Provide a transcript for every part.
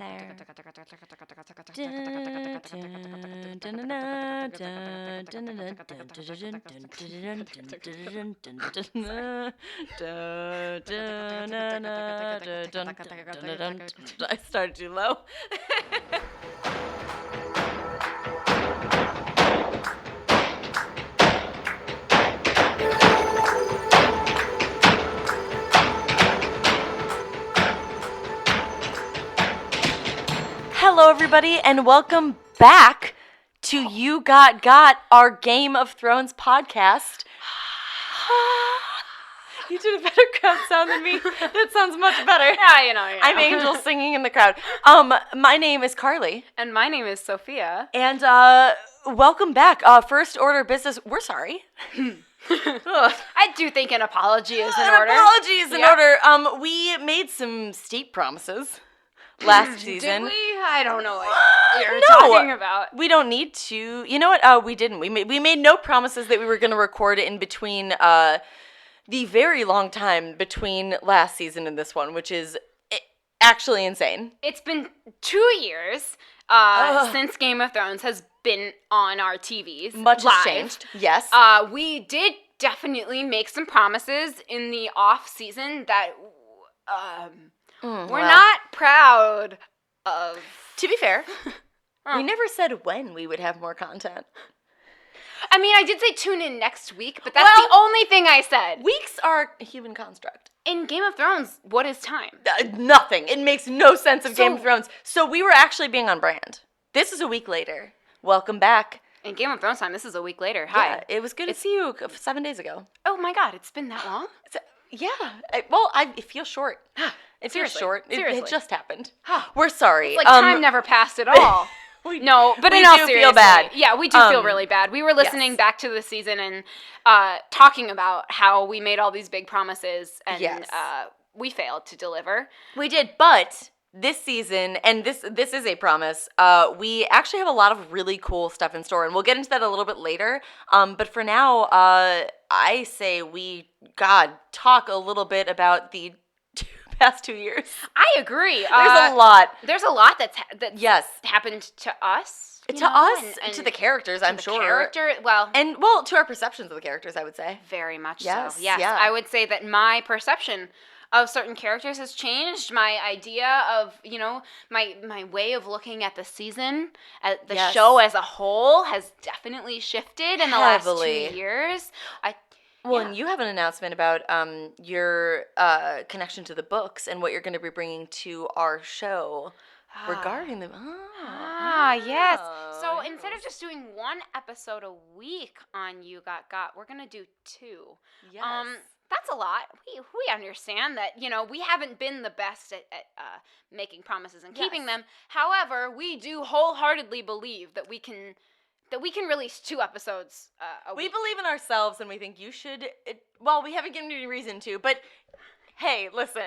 I started too low. Hello, everybody, and welcome back to You Got, our Game of Thrones podcast. You did a better crowd sound than me. That sounds much better. Yeah, you know. I'm Angel singing in the crowd. My name is Carly. And my name is Sophia. And welcome back. First order of business, we're sorry. I do think an apology is in order. An apology is in order. We made some steep promises last season. Did we? I don't know what you're talking about. We don't need to. You know what? We didn't. We made no promises that we were going to record in between the very long time between last season and this one, which is actually insane. It's been 2 years since Game of Thrones has been on our TVs. Much live. Has changed. Yes. We did definitely make some promises in the off season that we're not proud of. To be fair, we never said when we would have more content. I mean, I did say tune in next week, but that's the only thing I said. Weeks are a human construct. In Game of Thrones, what is time? Nothing. It makes no sense of Game of Thrones. So we were actually being on brand. This is a week later. Welcome back. In Game of Thrones time, this is a week later. Hi. Yeah, it was good to see you 7 days ago. Oh my God, it's been that long? It feels short. It feels short. It just happened. We're sorry. It's like time never passed at all. But in all seriousness, feel bad. Yeah, we do feel really bad. We were listening back to the season and talking about how we made all these big promises and we failed to deliver. We did, but this season, and this is a promise, we actually have a lot of really cool stuff in store, and we'll get into that a little bit later. But for now, I say we, talk a little bit about the past 2 years. I agree. There's a lot. There's a lot that's happened to us. To us, and to the characters, I'm sure. To our perceptions of the characters, I would say. Very much yes, so. Yes, yeah. I would say that my perception of certain characters has changed. My idea of, my way of looking at the season, at the show as a whole, has definitely shifted in the last 2 years. And you have an announcement about your connection to the books and what you're going to be bringing to our show regarding them. Yes. So instead of just doing one episode a week on You Got, we're going to do 2. Yes. That's a lot. We understand that, we haven't been the best at making promises and keeping them. However, we do wholeheartedly believe that we can release 2 episodes a week. We believe in ourselves, and we think you should. We haven't given you any reason to, but hey, listen.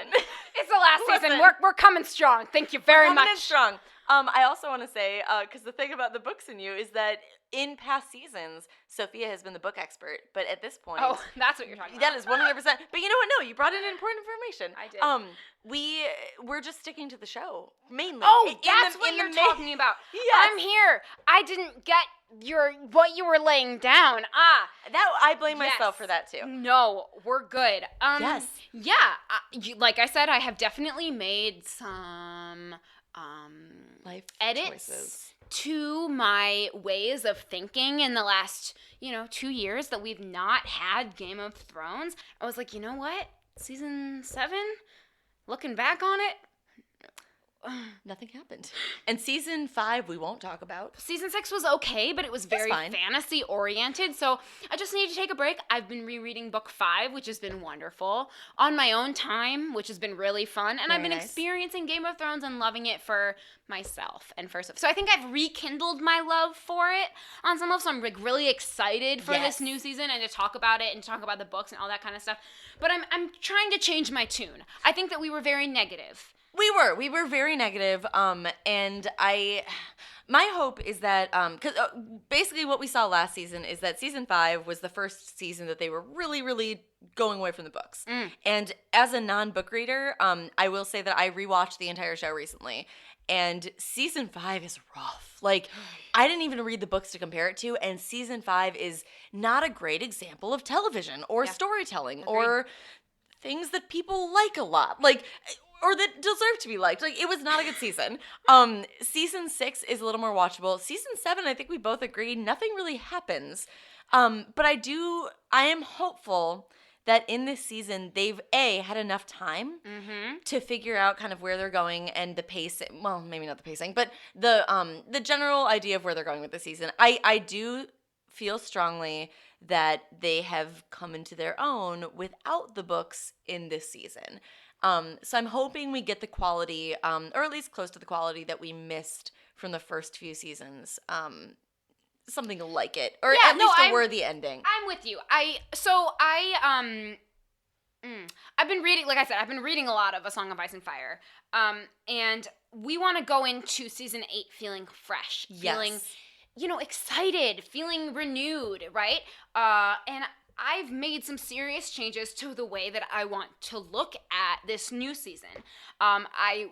It's the last season. We're coming strong. Thank you very much. We're coming in strong. I also want to say, because the thing about the books in you is that in past seasons, Sophia has been the book expert, but at this point... Oh, that's what you're talking about. That is 100%. But you know what? No, you brought in important information. I did. We're just sticking to the show, mainly. Oh, that's what you're talking about. Yes. I'm here. I didn't get what you were laying down. That I blame myself for that, too. No, we're good. Yes. Yeah. Like I said, I have definitely made some... life edits choices to my ways of thinking in the last, 2 years that we've not had Game of Thrones. I was like, you know what? Season 7, looking back on it, nothing happened. And season 5 we won't talk about. Season 6 was okay, but it was very fantasy oriented, so I just needed to take a break. I've been rereading book 5, which has been wonderful, on my own time, which has been really fun, and I've been experiencing Game of Thrones and loving it for myself and for stuff. So I think I've rekindled my love for it on some level, so I'm really excited for this new season and to talk about it and talk about the books and all that kind of stuff. But I'm trying to change my tune. I think that we were very negative We were very negative, and my hope is that, because basically what we saw last season is that season 5 was the first season that they were really, really going away from the books. And as a non-book reader, I will say that I rewatched the entire show recently, and season 5 is rough. Like, I didn't even read the books to compare it to, and season 5 is not a great example of television or storytelling. Agreed. Or things that people like a lot. Like, or that deserve to be liked. Like, it was not a good season. Season 6 is a little more watchable. Season 7, I think we both agree, nothing really happens. But I am hopeful that in this season, they've, had enough time to figure out kind of where they're going and the pace. Well, maybe not the pacing, but the general idea of where they're going with the season. I do feel strongly that they have come into their own without the books in this season. So I'm hoping we get the quality, or at least close to the quality that we missed from the first few seasons. Something like it, or at least a worthy ending. I'm with you. I've been reading, like I said, I've been reading a lot of A Song of Ice and Fire. And we want to go into season 8 feeling fresh, feeling, excited, feeling renewed, right? And I've made some serious changes to the way that I want to look at this new season. A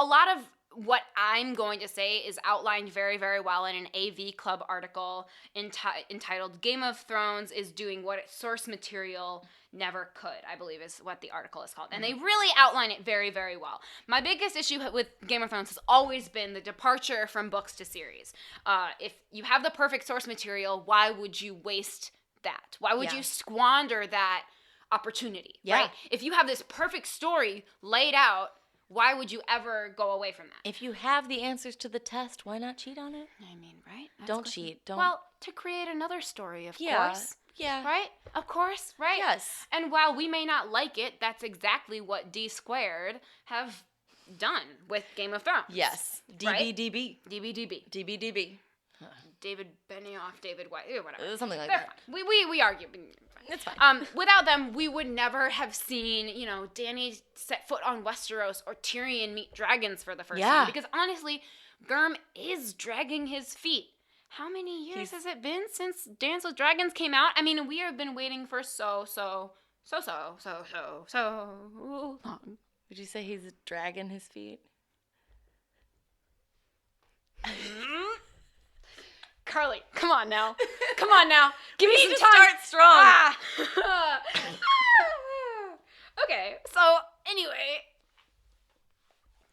lot of what I'm going to say is outlined very, very well in an AV Club article entitled "Game of Thrones is doing what source material never could," I believe is what the article is called. And they really outline it very, very well. My biggest issue with Game of Thrones has always been the departure from books to series. If you have the perfect source material, why would you waste that? Why would you squander that opportunity, right? If you have this perfect story laid out, why would you ever go away from that? If you have the answers to the test, why not cheat on it? I mean, right? Don't cheat. Don't. Well, to create another story, of course. Yeah. Right? Of course, right? Yes. And while we may not like it, that's exactly what D Squared have done with Game of Thrones. Yes. DBDB. Right? DBDB. DBDB. David Benioff, David White, whatever. Something like They're that. Fine. We argue. It's fine. Without them, we would never have seen, Dany set foot on Westeros or Tyrion meet dragons for the first time. Because honestly, Gurm is dragging his feet. How many years has it been since Dance with Dragons came out? I mean, we have been waiting for so long. Would you say he's dragging his feet? Carly, come on now. Give me some time. Start strong. Okay, so anyway.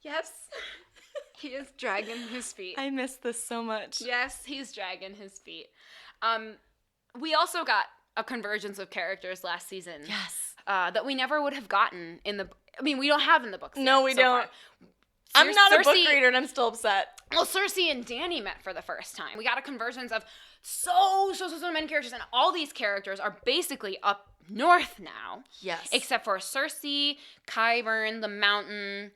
Yes. He is dragging his feet. I miss this so much. Yes, he's dragging his feet. We also got a convergence of characters last season. Yes. That we never would have gotten in the... I mean, we don't have in the books. No, we don't. I'm not a book reader and I'm still upset. Well, Cersei and Dany met for the first time. We got a convergence of so many characters, and all these characters are basically up north now. Yes. Except for Cersei, Qyburn, the Mountain,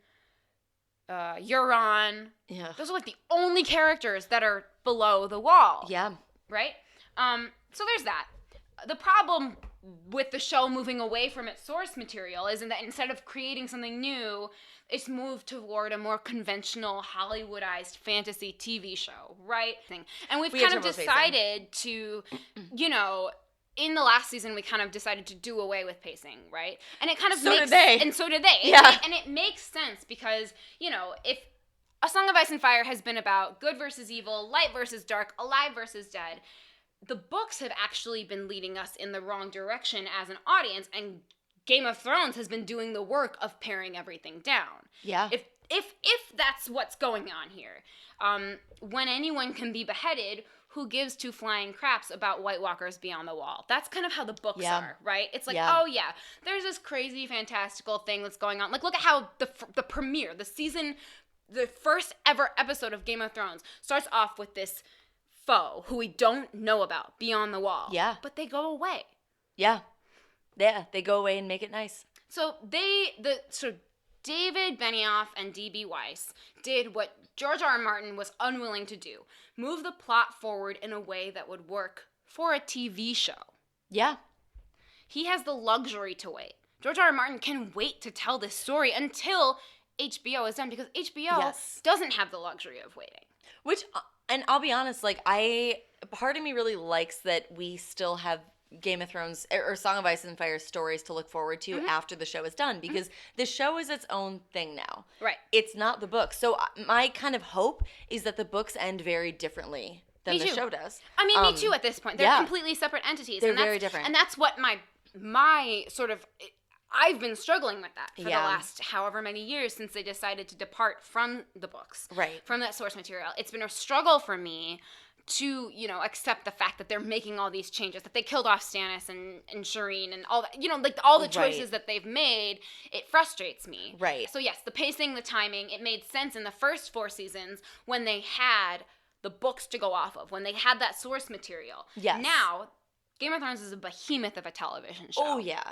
Euron. Yeah. Those are like the only characters that are below the wall. Yeah. Right? So there's that. The problem with the show moving away from its source material is that instead of creating something new, it's moved toward a more conventional Hollywoodized fantasy TV show, right? And we've kind of decided to, in the last season, we kind of decided to do away with pacing, right? And it kind of did they. And so did they. Yeah. And it makes sense because, if A Song of Ice and Fire has been about good versus evil, light versus dark, alive versus dead, the books have actually been leading us in the wrong direction as an audience, and Game of Thrones has been doing the work of paring everything down. Yeah. If that's what's going on here. When anyone can be beheaded, who gives two flying craps about White Walkers beyond the wall? That's kind of how the books are, right? It's like, there's this crazy, fantastical thing that's going on. Like, look at how the premiere, the first ever episode of Game of Thrones starts off with this foe who we don't know about beyond the wall. Yeah. But they go away. Yeah. Yeah, they go away and make it nice. So David Benioff and D.B. Weiss did what George R. R. Martin was unwilling to do. Move the plot forward in a way that would work for a TV show. Yeah. He has the luxury to wait. George R. R. Martin can wait to tell this story until HBO has done, because HBO doesn't have the luxury of waiting. Which, and I'll be honest, like, part of me really likes that we still have Game of Thrones or Song of Ice and Fire stories to look forward to after the show is done, because the show is its own thing now. Right. It's not the book. So my kind of hope is that the books end very differently than the show does. I mean, me too at this point. They're completely separate entities. They're very different. And that's what my sort of... I've been struggling with that for the last however many years since they decided to depart from the books. Right. From that source material. It's been a struggle for me to, accept the fact that they're making all these changes, that they killed off Stannis and Shireen and all that, like all the choices that they've made. It frustrates me. Right. So yes, the pacing, the timing, it made sense in the first 4 seasons when they had the books to go off of, when they had that source material. Yes. Now, Game of Thrones is a behemoth of a television show. Oh, yeah.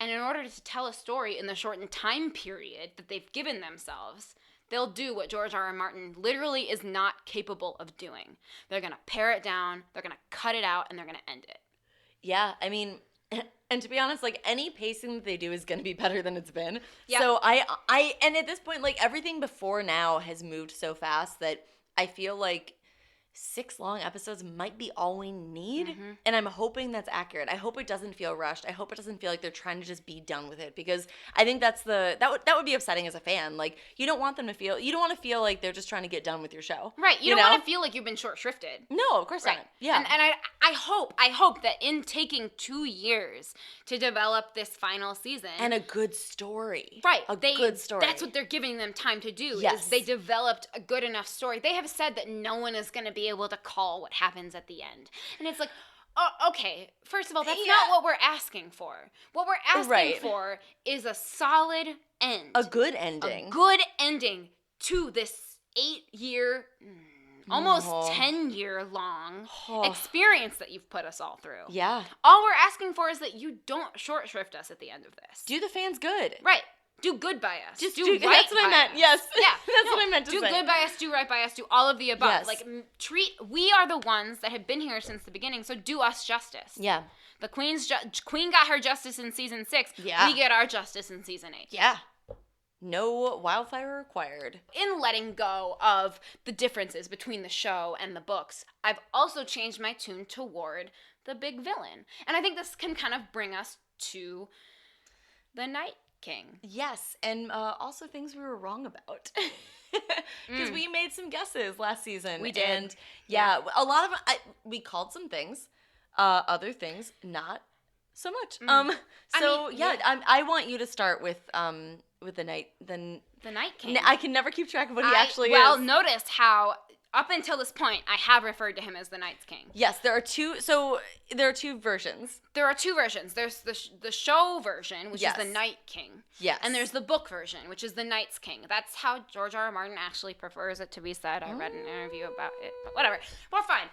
And in order to tell a story in the shortened time period that they've given themselves, they'll do what George R.R. Martin literally is not capable of doing. They're going to pare it down, they're going to cut it out, and they're going to end it. Yeah, I mean, and to be honest, like, any pacing that they do is going to be better than it's been. Yeah. So and at this point, like, everything before now has moved so fast that I feel like 6 long episodes might be all we need, and I'm hoping that's accurate. I hope it doesn't feel rushed. I hope it doesn't feel like they're trying to just be done with it, because I think that would be upsetting as a fan. Like, you don't want to feel like they're just trying to get done with your show. Right. You don't want to feel like you've been short shrifted. No, of course not. Yeah. And I hope that in taking 2 years to develop this final season, and a good story. Right. Good story. That's what they're giving them time to do. Yes. Is they developed a good enough story. They have said that no one is going to be able to call what happens at the end. And it's like, oh, okay, first of all, that's not what we're asking for. What we're asking for is a solid end. A good ending. A good ending to this 8-year, almost 10-year long experience that you've put us all through. Yeah. All we're asking for is that you don't short shrift us at the end of this. Do the fans good. Right. Do good by us. Just do right that's what I meant. Us. Yes. Yeah. That's what I meant to say. Do good by us, do right by us, do all of the above. Yes. Like, we are the ones that have been here since the beginning, so do us justice. Yeah. The Queen got her justice in season 6. Yeah. We get our justice in season 8. Yeah. No wildfire required. In letting go of the differences between the show and the books, I've also changed my tune toward the big villain. And I think this can kind of bring us to the Night King. Yes, and also things we were wrong about. Because we made some guesses last season. We did. And a lot of we called some things, other things not so much. I want you to start with the Night King. I can never keep track of what he actually is. Well, notice how up until this point, I have referred to him as the Night's King. Yes, there are two. So there are 2 versions. There are 2 versions. There's the show version, which is the Night King. Yes. And there's the book version, which is the Night's King. That's how George R.R. Martin actually prefers it to be said. I read an interview about it, but whatever. We're fine.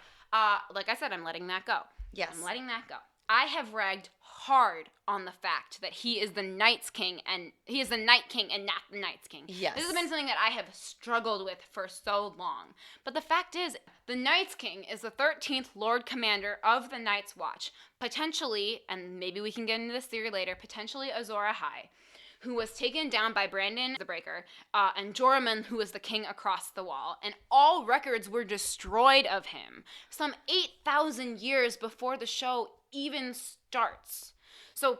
Like I said, I'm letting that go. Yes. I'm letting that go. I have ragged hard on the fact that he is the Night's King, and he is the Night King and not the Night's King. Yes. This has been something that I have struggled with for so long. But the fact is, the Night's King is the 13th Lord Commander of the Night's Watch. Potentially, and maybe we can get into this theory later, potentially Azor Ahai, who was taken down by Brandon the Breaker, and Joramun, who was the king across the wall. And all records were destroyed of him some 8,000 years before the show even starts. So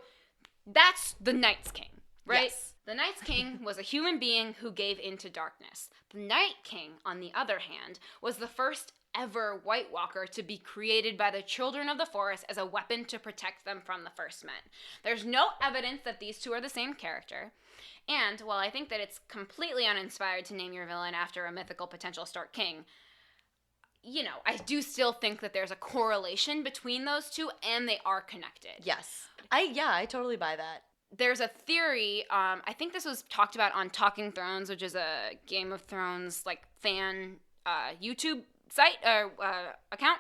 that's the Night's King, right? Yes. The Night's King was a human being who gave into darkness. The Night King, on the other hand, was the first ever White Walker to be created by the Children of the Forest as a weapon to protect them from the First Men. There's no evidence that these 2 are the same character. And while I think that it's completely uninspired to name your villain after a mythical potential Stark King, I do still think that there's a correlation between those 2, and they are connected. Yes. I totally buy that. There's a theory, I think this was talked about on Talking Thrones, which is a Game of Thrones, fan YouTube site, account,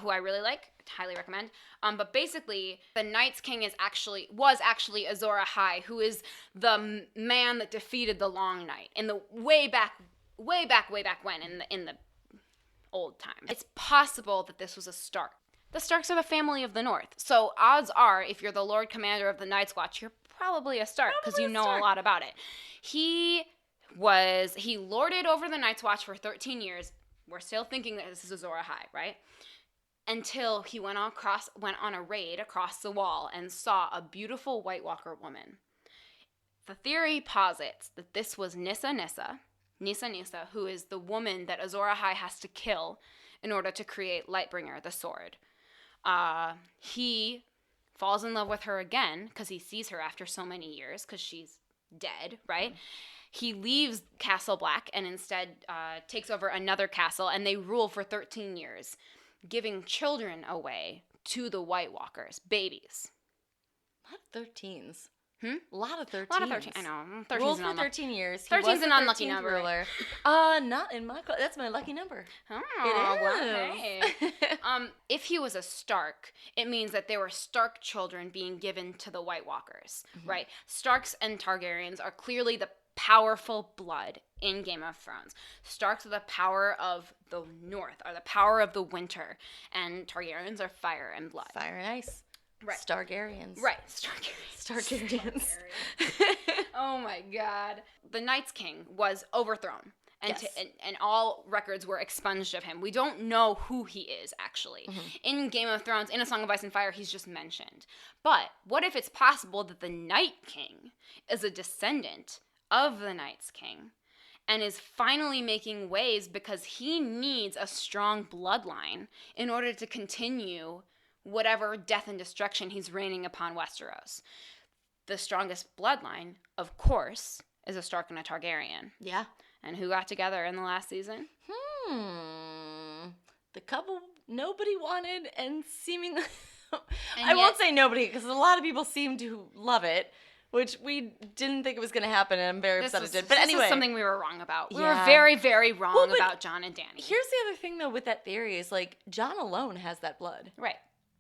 who I really like, highly recommend. But basically, the Night's King was actually Azor Ahai, who is the man that defeated the Long Night in the way back when, in the old times. It's possible that this was a Stark. The Starks are the family of the North. So odds are, if you're the Lord Commander of the Night's Watch, you're probably a Stark, because you know a lot about it. He was he lorded over the Night's Watch for 13 years. We're still thinking that this is Azor Ahai, right? Until he went on a raid across the wall and saw a beautiful White Walker woman. The theory posits that this was Nissa, who is the woman that Azor Ahai has to kill in order to create Lightbringer, the sword. He falls in love with her again because he sees her after so many years because she's dead, right? He leaves Castle Black and instead takes over another castle, and they rule for 13 years, giving children away to the White Walkers, babies. A lot of 13s. A lot of 13s. A lot of 13. I know. 13's Ruled for 13 years. 13's an unlucky number. Ruler. Not in my... That's my lucky number. Oh, it is. Well, hey. If he was a Stark, it means that there were Stark children being given to the White Walkers, right? Starks and Targaryens are clearly the powerful blood in Game of Thrones. Starks are the power of the North, are the power of the winter, and Targaryens are fire and blood. Fire and ice. Right. Stargaryens. Right. Stargaryens. Oh my God. The Night's King was overthrown. And, yes. and all records were expunged of him. We don't know who he is, actually. In Game of Thrones, in A Song of Ice and Fire, he's just mentioned. But what if it's possible that the Night King is a descendant of the Night's King and is finally making waves because he needs a strong bloodline in order to continue whatever death and destruction he's raining upon Westeros? The strongest bloodline, of course, is a Stark and a Targaryen. Yeah. And who got together in the last season? The couple nobody wanted and seemingly... I won't say nobody, because a lot of people seem to love it, which we didn't think it was going to happen, and I'm very upset it did. But anyway. This is something we were wrong about. We were very, very wrong about Jon and Dany. Here's the other thing, though, with that theory is, like, Jon alone has that blood. Right.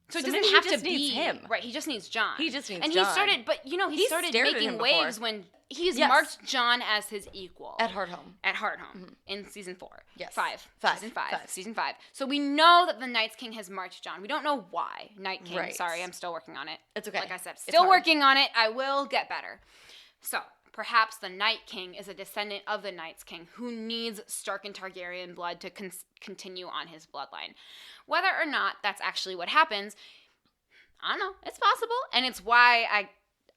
So it doesn't have to be him. Right, he just needs Jon. He just needs Jon. And Jon. he started, but he started making waves when he's marked Jon as his equal. At Hardhome. In season 4. Yes. Season 5. So we know that the Night's King has marked Jon. We don't know why. Night King. Right. Sorry, I'm still working on it. It's okay. Like I said, still working on it. I will get better. So perhaps the Night King is a descendant of the Night's King who needs Stark and Targaryen blood to continue on his bloodline. Whether or not that's actually what happens, I don't know. It's possible. And it's why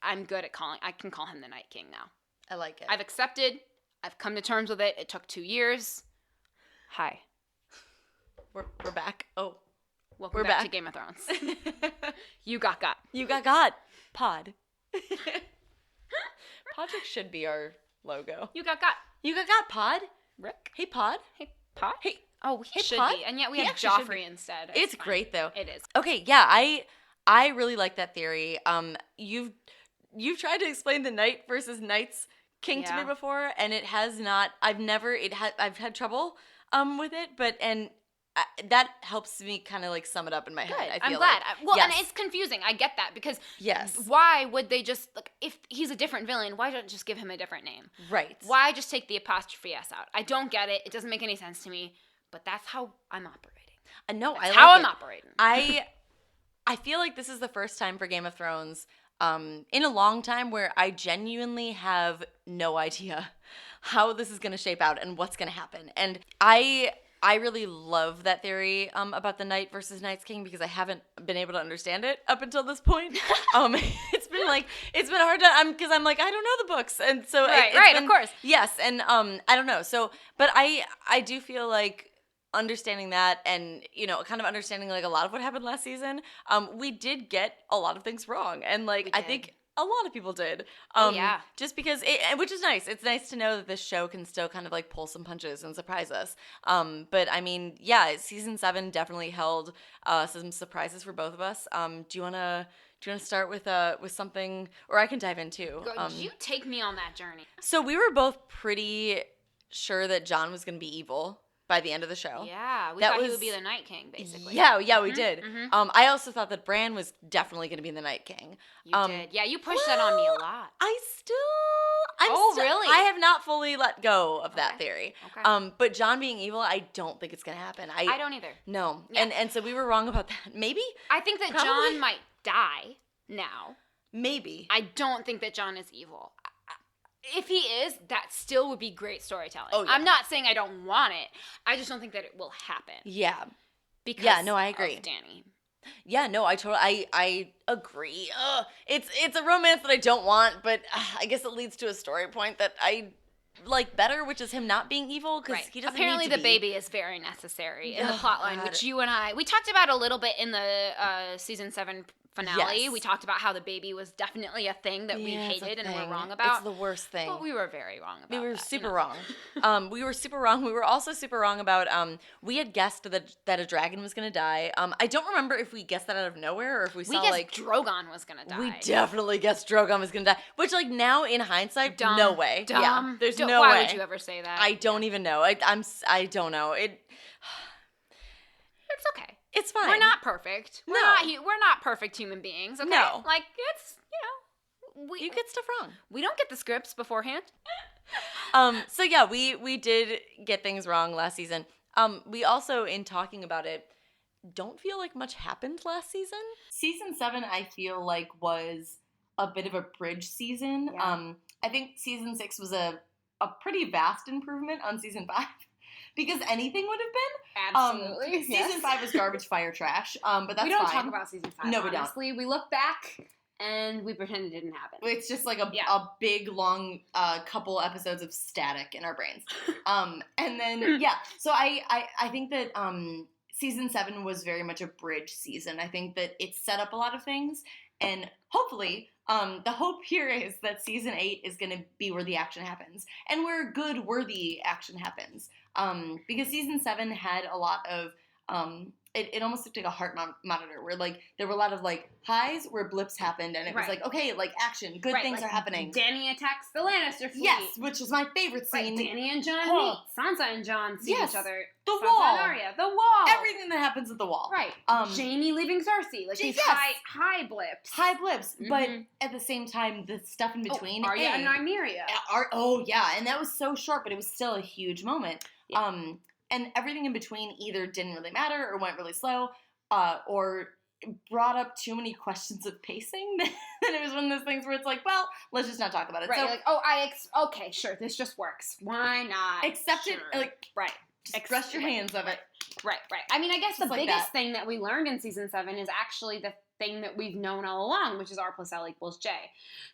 I'm good at I can call him the Night King now. I like it. I've accepted. I've come to terms with it. It took 2 years. Hi. We're back. Oh. Welcome back to Game of Thrones. You got. You got. Pod. Podrick should be our logo. You got. You got Pod. Rick. Hey, Pod. Hey, Pod. Hey. Oh, he should Pod? be. And yet we have Joffrey instead. It's great, though. It is. Okay, yeah, I really like that theory. You've tried to explain the Night versus Night's King to me before, and it has not. I've had trouble with it, but that helps me kind of like sum it up in my head. I'm glad. And it's confusing. I get that because why would they just if he's a different villain? Why don't just give him a different name? Right. Why just take the apostrophe S out? I don't get it. It doesn't make any sense to me. But that's how I'm operating. I'm operating. I feel like this is the first time for Game of Thrones in a long time where I genuinely have no idea how this is going to shape out and what's going to happen. And I really love that theory about the Night versus Night's King because I haven't been able to understand it up until this point. It's been hard to because I'm like I don't know the books, and so of course, yes, and I don't know. So, but I do feel like understanding that and kind of understanding like a lot of what happened last season, we did get a lot of things wrong, and like I think a lot of people did. Just because which is nice. It's nice to know that this show can still kind of like pull some punches and surprise us. But I mean, season 7 definitely held some surprises for both of us. Do you wanna start with something, or I can dive in too? You take me on that journey. So we were both pretty sure that Jon was gonna be evil by the end of the show. Yeah, we thought he would be the Night King, basically. Yeah, we did. Mm-hmm. I also thought that Bran was definitely going to be the Night King. You did. Yeah, you pushed that on me a lot. Really? I have not fully let go of that theory. Okay. But Jon being evil, I don't think it's going to happen. I don't either. No. Yeah. And so we were wrong about that. Maybe? I think that Jon might die now. Maybe. I don't think that Jon is evil. if he is, that still would be great storytelling. Oh, yeah. I'm not saying I don't want it. I just don't think that it will happen. Yeah. Because I agree. of Danny. Yeah, no, I agree. It's a romance that I don't want, but I guess it leads to a story point that I like better, which is him not being evil, because he doesn't Apparently need to the be. baby is very necessary in the plotline, which you and we talked about a little bit in the season 7 finale. Yes. We talked about how the baby was definitely a thing that we hated and were wrong about. It's the worst thing. But we were very wrong about We were that, super wrong. We were super wrong. We were also super wrong about, we had guessed that a dragon was going to die. I don't remember if we guessed that out of nowhere or if we saw, guessed Drogon was going to die. We definitely guessed Drogon was going to die. Which, like, now in hindsight, no way. Dumb. Yeah, there's no why way. Would you ever say that? I don't even know. I don't know. It's okay. It's fine. We're not perfect. We're not perfect human beings, okay? No. Like, it's, you get stuff wrong. We don't get the scripts beforehand. So yeah, we did get things wrong last season. We also, in talking about it, don't feel like much happened last season. Season 7, I feel like, was a bit of a bridge season. Yeah. I think season 6 was a pretty vast improvement on season 5. Because anything would have been. Absolutely. Season 5 was garbage, fire, trash. But that's fine. We don't talk about season 5, no, honestly. We look back and we pretend it didn't happen. It's just like a big, long couple episodes of static in our brains. And then, so I think that season 7 was very much a bridge season. I think that it set up a lot of things. And hopefully, the hope here is that season 8 is going to be where the action happens. And where good, worthy action happens. Because season 7 had a lot of, it almost looked like a heart monitor where, like, there were a lot of, like, highs where blips happened and it was like, okay, like, action, good things are happening. Danny attacks the Lannister fleet. Yes, which is my favorite scene. Danny and Jon meet. Sansa and Jon see each other. The Sansa wall. and Arya. The wall. Everything that happens at the wall. Right. Jamie leaving Cersei. Like, these high blips. High blips. Mm-hmm. But at the same time, the stuff in between. Arya and Nymeria. And that was so short, but it was still a huge moment. Yeah. And everything in between either didn't really matter or went really slow, or brought up too many questions of pacing. And it was one of those things where it's like, well, let's just not talk about it. Right. So, like, okay, sure, this just works. Why not? Accept it. Like, right. Just brush your hands of it. Right. I mean, I guess the biggest thing that we learned in season 7 is actually the thing that we've known all along, which is R plus L equals J.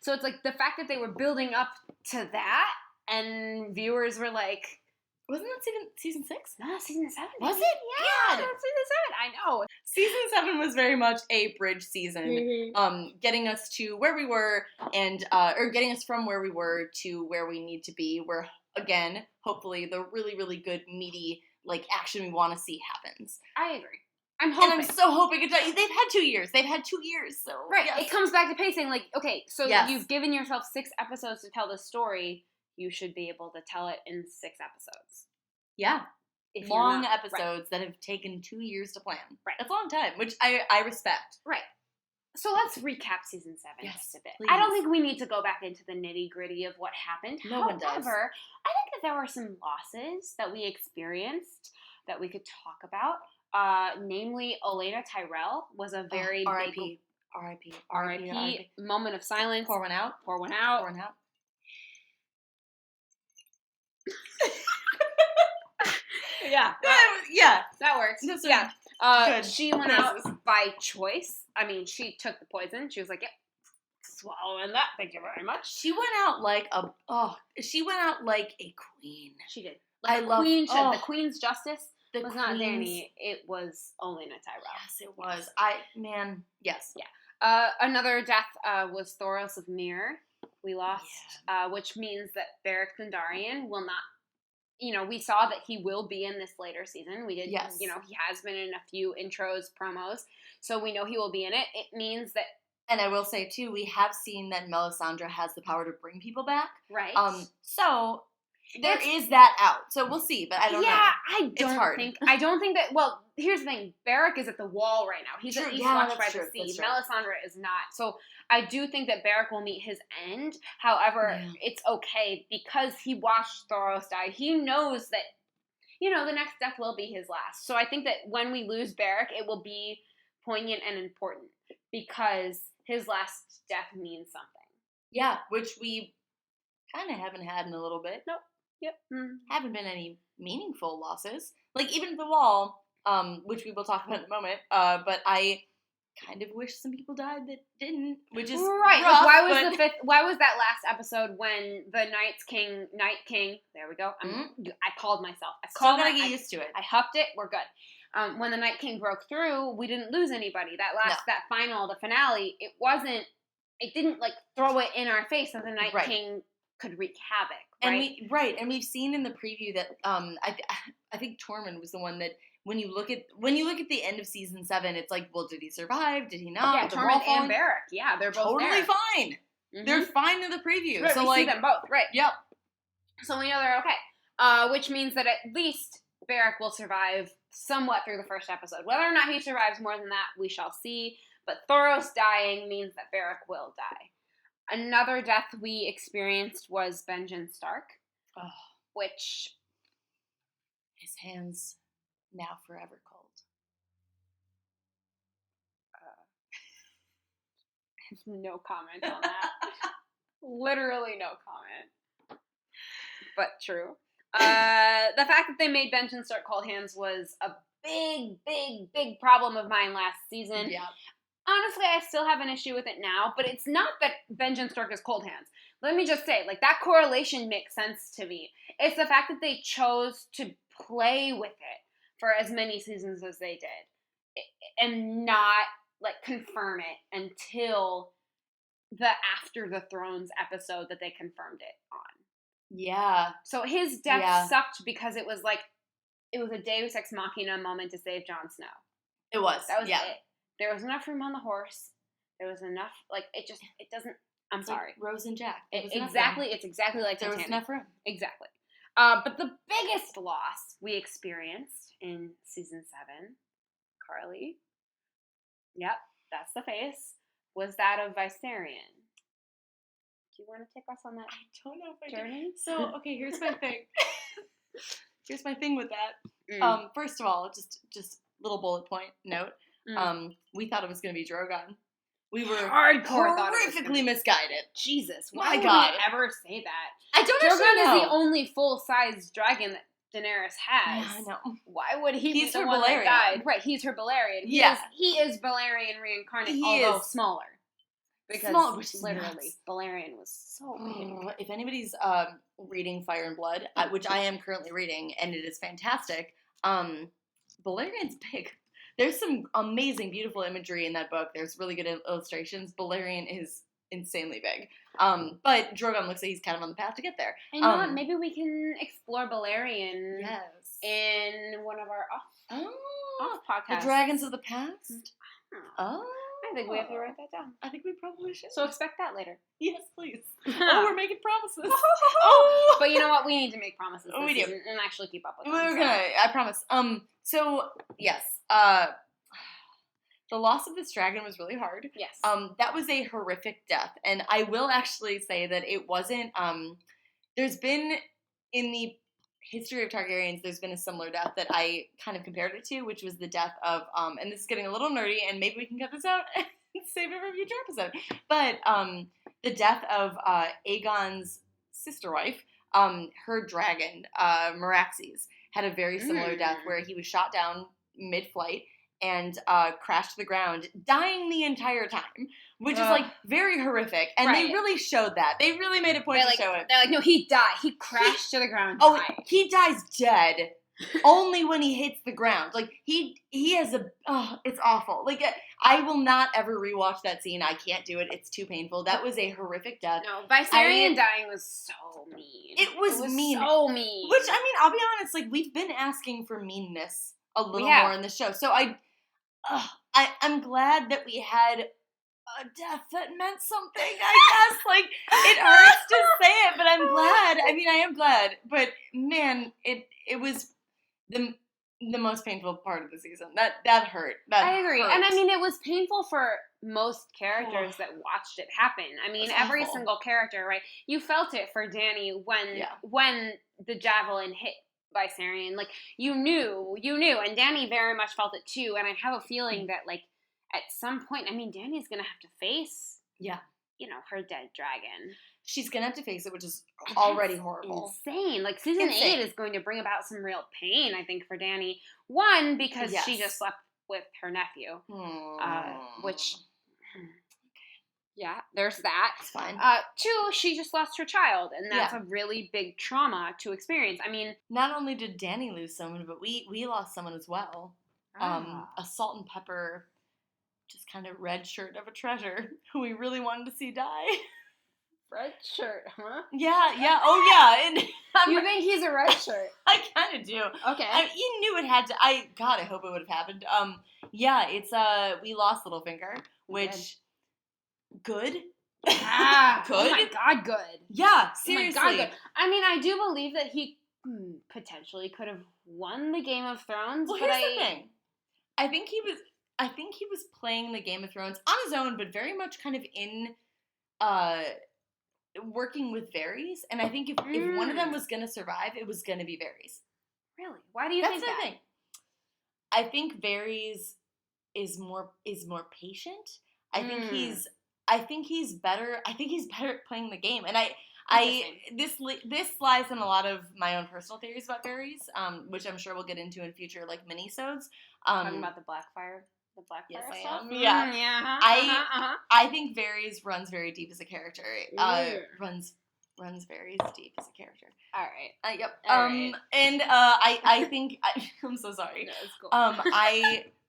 So it's like the fact that they were building up to that, and viewers were like, wasn't that season 6? No, season 7. Was it? Yeah, season 7. I know. Season 7 was very much a bridge season, getting us to where we were and or getting us from where we were to where we need to be. Where again, hopefully, the really, really good, meaty like action we want to see happens. I agree. I'm hoping. And I'm so hoping it does. They've had 2 years. So right. Yes. It comes back to pacing. Like, okay, so you've given yourself 6 episodes to tell the story. You should be able to tell it in 6 episodes. Yeah. Long episodes that have taken 2 years to plan. Right. That's a long time, which I respect. Right. So let's recap season 7 just a bit. Please. I don't think we need to go back into the nitty-gritty of what happened. No one does. However, I think that there were some losses that we experienced that we could talk about. Namely, Olenna Tyrell was a very R.I.P. R.I.P. Moment of silence. Pour one out. Yeah. That works. Yeah. Good. She went out by choice. I mean, she took the poison. She was like, yep, swallowing that. Thank you very much. She went out like a queen. She did. Like queen should. The queen's justice was not Dany. It was Olenna Tyrell. Yes, it was. Yes. Yeah. Another death was Thoros of Myr. We lost, which means that Beric Dondarrion will not. We saw that he will be in this later season. We did, he has been in a few intros, promos, so we know he will be in it. It means that... And I will say, too, we have seen that Melisandre has the power to bring people back. Right. So, there is that out. So, we'll see, but I don't know. Yeah, I don't think that... Well, here's the thing. Beric is at the wall right now. He's at East Watch by the Sea. Melisandre is not. So, I do think that Beric will meet his end. However, it's okay because he watched Thoros die. He knows that, the next death will be his last. So I think that when we lose Beric, it will be poignant and important because his last death means something. Yeah, which we kind of haven't had in a little bit. Nope. Yep. Haven't been any meaningful losses. Like, even the wall, which we will talk about in a moment, but I kind of wish some people died that didn't, which is right. rough, Like, why was that last episode when the Night King, there we go. I called myself. Still gotta get used to it. I huffed it. We're good. When the Night King broke through, we didn't lose anybody. That final, the finale, it didn't like throw it in our face that the Night King could wreak havoc. Right? And we've seen in the preview that I think Tormund was the one that when you look at the end of season 7, it's like, well, did he survive? Did he not? Yeah, Tormund and Beric. Yeah, they're both totally there. fine. Mm-hmm. They're fine in the preview. Right, so we see them both. Right. Yep. So we know they're okay. Which means that at least Beric will survive somewhat through the first episode. Whether or not he survives more than that, we shall see. But Thoros dying means that Beric will die. Another death we experienced was Benjen Stark, which his hands now forever cold. I have no comment on that. Literally no comment. But true. The fact that they made Benjen Stark cold hands was a big problem of mine last season. Yeah. Honestly, I still have an issue with it now, but it's not that Benjen Stark is cold hands. Let me just say, like, that correlation makes sense to me. It's the fact that they chose to play with it for as many seasons as they did and not, like, confirm it until the After the Thrones episode that they confirmed it on. Yeah. So his death sucked because it was a Deus Ex Machina moment to save Jon Snow. It was. That was it. There was enough room on the horse. There was enough, like, it doesn't, I'm sorry. Like Rose and Jack. It's exactly like there Titanic. was enough room. Exactly. But the biggest loss we experienced in season 7, Carly, yep, that's the face, was that of Viserion. Do you want to take us on that I don't know if journey? So, okay, here's my thing. Here's my thing with that. First of all, just little bullet point note. We thought it was going to be Drogon. We were horrifically misguided. Jesus, why would we ever say that? I don't Drogon actually know. is the only full-size dragon that Daenerys has. Yeah, I know. Why would he He's be the her one Balerion. that died? Right, he's her Balerion. He is Balerion reincarnate, although smaller. Because which is literally, nuts. Balerion was so big. If anybody's reading Fire and Blood, which I am currently reading, and it is fantastic, Balerion's big. There's some amazing, beautiful imagery in that book. There's really good illustrations. Balerion is insanely big. But Drogon looks like he's kind of on the path to get there. And you know what? Maybe we can explore Balerion yes. in one of our off podcasts. The Dragons of the Past? Oh. I think we have to write that down. I think we probably should. So expect that later. Yes, please. We're making promises. But you know what? We need to make promises this do. season and actually keep up with them. We're gonna, I promise. So, yes. The loss of this dragon was really hard. Yes. That was a horrific death. And I will actually say that it wasn't, there's been, in the history of Targaryens, there's been a similar death that I kind of compared it to, which was the death of, and this is getting a little nerdy, and maybe we can cut this out and save it for a future episode, but the death of Aegon's sister wife, her dragon, Meraxes, had a very similar death where he was shot down mid-flight and crashed to the ground, dying the entire time, which is, like, very horrific. And they really showed that. They really made a point to show it. They're like, no, he died. He crashed to the ground. He dies dead only when he hits the ground. Like, he has it's awful. Like, I will not ever rewatch that scene. I can't do it. It's too painful. That was a horrific death. No, Viserion dying was so mean. It was mean. So mean. Which, I mean, I'll be honest, like, we've been asking for meanness a little more in the show. So I'm glad that we had a death that meant something, I guess. Like, it hurts to say it, but I'm glad. I mean, I am glad. But, man, it was the most painful part of the season. That hurt. I agree. Hurt. And, I mean, it was painful for most characters that watched it happen. I mean, every single character, right? You felt it for Dany when the javelin hit Viserion. Like, you knew, and Dany very much felt it too, and I have a feeling that, like, at some point, I mean, Dany's gonna have to face her dead dragon. She's going to have to face it, which is already horrible. Insane. Like, season 8 is going to bring about some real pain, I think, for Dany. One, because she just slept with her nephew, which... Yeah, there's that. It's fine. 2, she just lost her child, and that's a really big trauma to experience. I mean... Not only did Dany lose someone, but we lost someone as well. A salt and pepper, just kind of red shirt of a treasure who we really wanted to see die. Red shirt, huh? Yeah. Oh, yeah. And you think he's a red shirt? I kind of do. Okay. You knew it had to. I hope it would have happened. Yeah, it's we lost Littlefinger, which good. Good. Oh my god, good. Yeah, seriously. Oh my god, good. I mean, I do believe that he potentially could have won the Game of Thrones. Well, here's the thing. I think he was playing the Game of Thrones on his own, but very much kind of in working with Varys, and I think if one of them was going to survive, it was going to be Varys. Really? Why do you think that? That's the thing. I think Varys is more patient. I think he's better. I think he's better at playing the game, and this lies in a lot of my own personal theories about Varys, which I'm sure we'll get into in future like mini-sodes. Talking about the Blackfire. Yes, I stuff? am. Yeah. Yeah. I think Varys runs very deep as a character. Runs very deep as a character. All right. Yep. All right. And I think I'm so sorry. No, it's cool.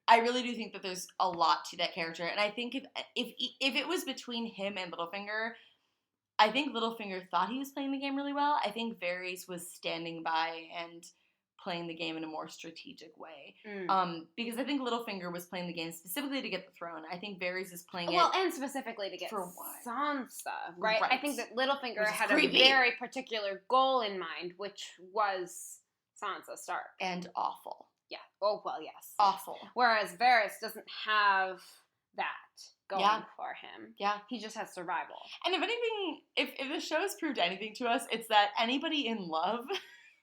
I really do think that there's a lot to that character, and I think if it was between him and Littlefinger, I think Littlefinger thought he was playing the game really well. I think Varys was standing by and playing the game in a more strategic way. Because I think Littlefinger was playing the game specifically to get the throne. I think Varys is playing and specifically to get Sansa, right? I think that Littlefinger had a very particular goal in mind, which was Sansa Stark. And awful. Yeah. Oh, well, yes. Awful. Whereas Varys doesn't have that going for him. Yeah. He just has survival. And if anything, if the show has proved anything to us, it's that anybody in love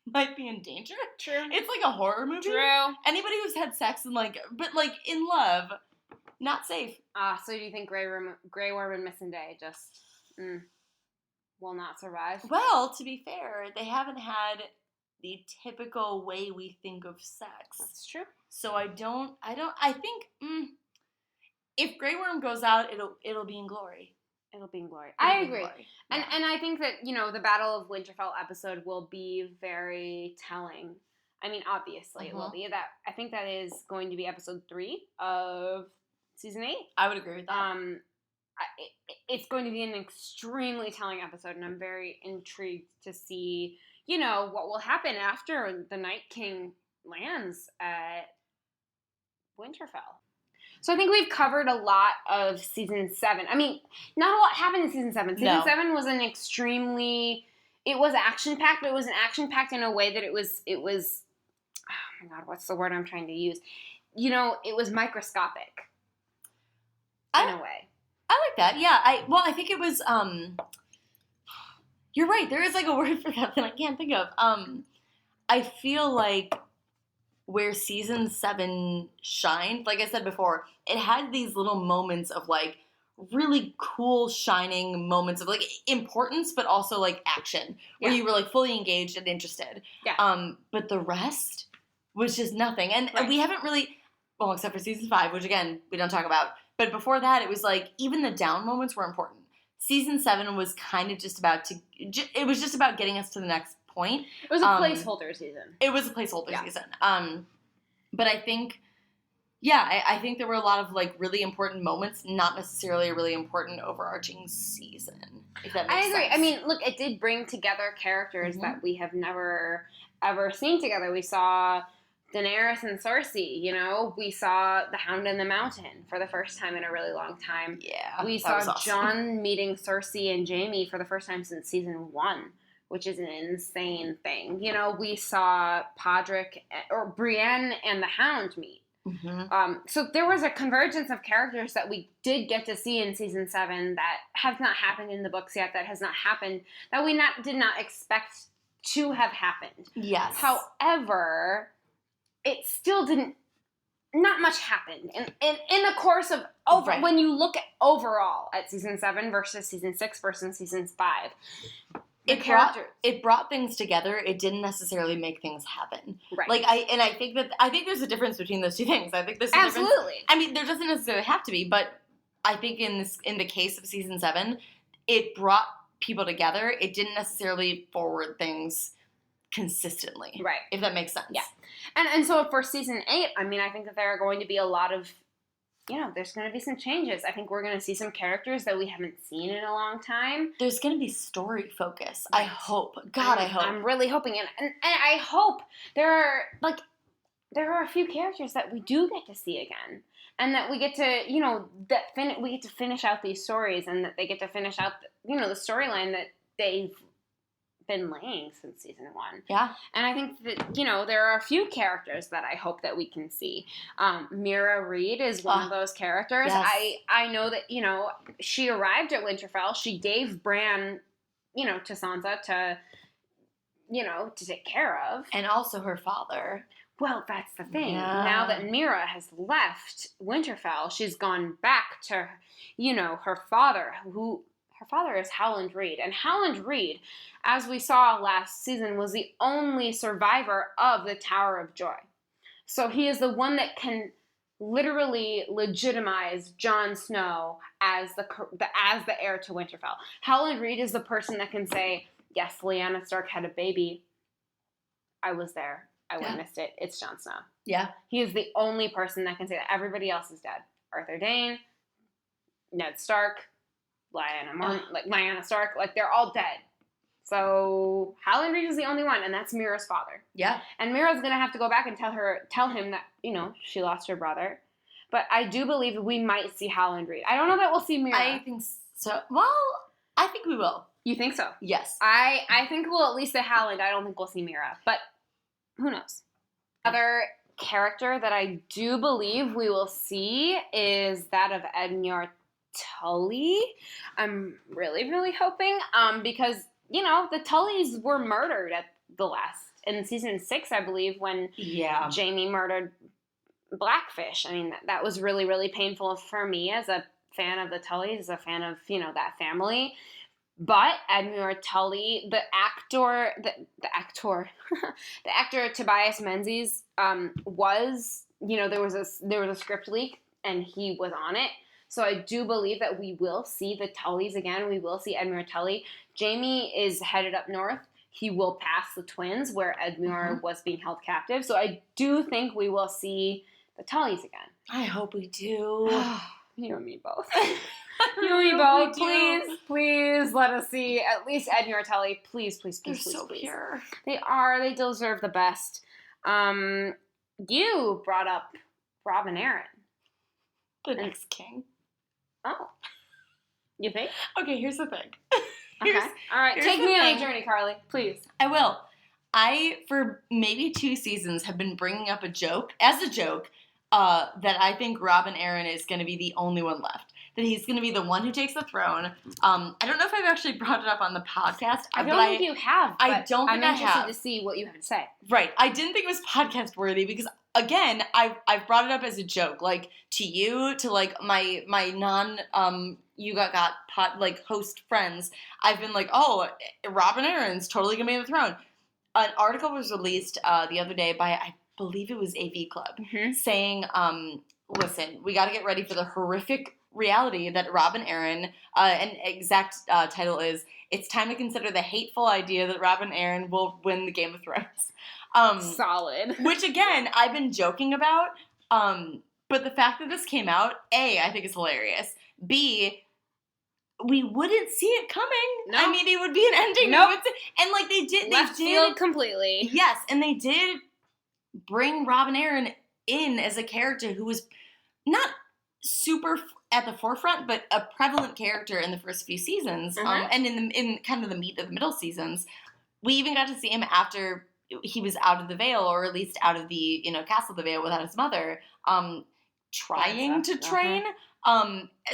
might be in danger. True. It's like a horror movie. True. Anybody who's had sex and but in love, not safe. So do you think Grey Worm and Missandei just will not survive? Well, to be fair, they haven't had the typical way we think of sex. That's true. So I think if Grey Worm goes out, it'll be in glory. It'll be in glory. I agree. And I think that, the Battle of Winterfell episode will be very telling. I mean, obviously it will be. I think that is going to be episode 3 of season 8. I would agree with that. It's going to be an extremely telling episode, and I'm very intrigued to see, what will happen after the Night King lands at Winterfell. So I think we've covered a lot of season 7. I mean, not a lot happened in season 7. Season 7 was it was action-packed, but it was an action-packed in a way that it was, oh my God, what's the word I'm trying to use? It was microscopic in a way. I like that, yeah. I think it was, you're right, there is a word for that I can't think of. I feel like where season 7 shined, like I said before, it had these little moments of really cool shining moments of importance, but also action, where you were fully engaged and interested. Yeah. But the rest was just nothing, and we haven't really, well, except for season 5, which again we don't talk about. But before that, it was even the down moments were important. Season 7 was kind of just about it was just about getting us to the next point. It was a placeholder season. It was a placeholder season. But I think, I think there were a lot of really important moments, not necessarily a really important overarching season. If that makes sense. I agree. I mean, look, it did bring together characters that we have never ever seen together. We saw Daenerys and Cersei, we saw the Hound in the Mountain for the first time in a really long time. Yeah, we saw awesome. Jon meeting Cersei and Jaime for the first time since season 1, which is an insane thing. We saw Brienne and the Hound meet. Mm-hmm. So there was a convergence of characters that we did get to see in season 7 that have not happened in the books yet, that has not happened, that we did not expect to have happened. Yes. However, it still didn't not much happened in the course of when you look at overall at season 7 versus season 6 versus season 5. It brought things together. It didn't necessarily make things happen. Right. Like I think there's a difference between those two things. I think there's a absolutely difference. I mean, there doesn't necessarily have to be, but I think in the case of season 7, it brought people together. It didn't necessarily forward things consistently. Right. If that makes sense. Yeah. And so for season 8, I mean, I think that there are going to be a lot of, there's going to be some changes. I think we're going to see some characters that we haven't seen in a long time. There's going to be story focus. Right. I hope. God, I hope. I'm really hoping. And I hope there are a few characters that we do get to see again. And that we get to, we get to finish out these stories, and that they get to finish out, the storyline that they've been laying since season 1. Yeah. And I think that, there are a few characters that I hope that we can see. Mira Reed is one of those characters. Yes. I know that, she arrived at Winterfell. She gave Bran, to Sansa to take care of. And also her father. Well, that's the thing. Yeah. Now that Mira has left Winterfell, she's gone back to, her father, her father is Howland Reed. And Howland Reed, as we saw last season, was the only survivor of the Tower of Joy. So he is the one that can literally legitimize Jon Snow as the heir to Winterfell. Howland Reed is the person that can say, yes, Lyanna Stark had a baby. I was there. I witnessed it. It's Jon Snow. Yeah. He is the only person that can say that. Everybody else is dead. Arthur Dayne, Ned Stark, Lyanna Stark, they're all dead. So Howland Reed is the only one, and that's Mira's father. Yeah. And Mira's gonna have to go back and tell him that, she lost her brother. But I do believe we might see Howland Reed. I don't know that we'll see Mira. I think so. Well, I think we will. You think so? Yes. I think we'll at least see Howland. I don't think we'll see Mira. But who knows? Other character that I do believe we will see is that of Edmure Tully. I'm really, really hoping, because, the Tullys were murdered in season 6, I believe, when Jaime murdered Blackfish. I mean, that was really, really painful for me as a fan of the Tullys, as a fan of, that family. But Edmure Tully, the actor Tobias Menzies, was, there was a script leak and he was on it. So I do believe that we will see the Tullys again. We will see Edmure Tully. Jaime is headed up north. He will pass the twins where Edmure was being held captive. So I do think we will see the Tullys again. I hope we do. You and me both. You and me both. Please let us see at least Edmure Tully. Please. They're so pure. They are. They deserve the best. You brought up Robin Arryn. The next king. Oh. You think? Okay, here's the thing. Okay. All right. Take me on a journey, Carly. Please. I will. I, for maybe 2 seasons, have been bringing up a joke, that I think Robin Arryn is going to be the only one left. That he's going to be the one who takes the throne. I don't know if I've actually brought it up on the podcast. I don't think you have. I don't think I have. I'm interested to see what you have to say. Right. I didn't think it was podcast worthy because, again, I've brought it up as a joke. To you, to, my non, host friends. I've been oh, Robin Arryn's totally going to be on the throne. An article was released the other day by, I believe it was AV Club, saying, listen, we got to get ready for the horrific reality that Robin Arryn, and exact title is, it's time to consider the hateful idea that Robin Arryn will win the Game of Thrones. Solid. Which, again, I've been joking about, but the fact that this came out, A, I think is hilarious. B, we wouldn't see it coming. No. I mean, it would be an ending. Nope. And they did. Left field completely. Yes, and they did bring Robin Arryn in as a character who was not super at the forefront, but a prevalent character in the first few seasons, and in kind of the meat of the middle seasons. We even got to see him after he was out of the Vale, or at least out of the Castle of the Vale without his mother, trying to train.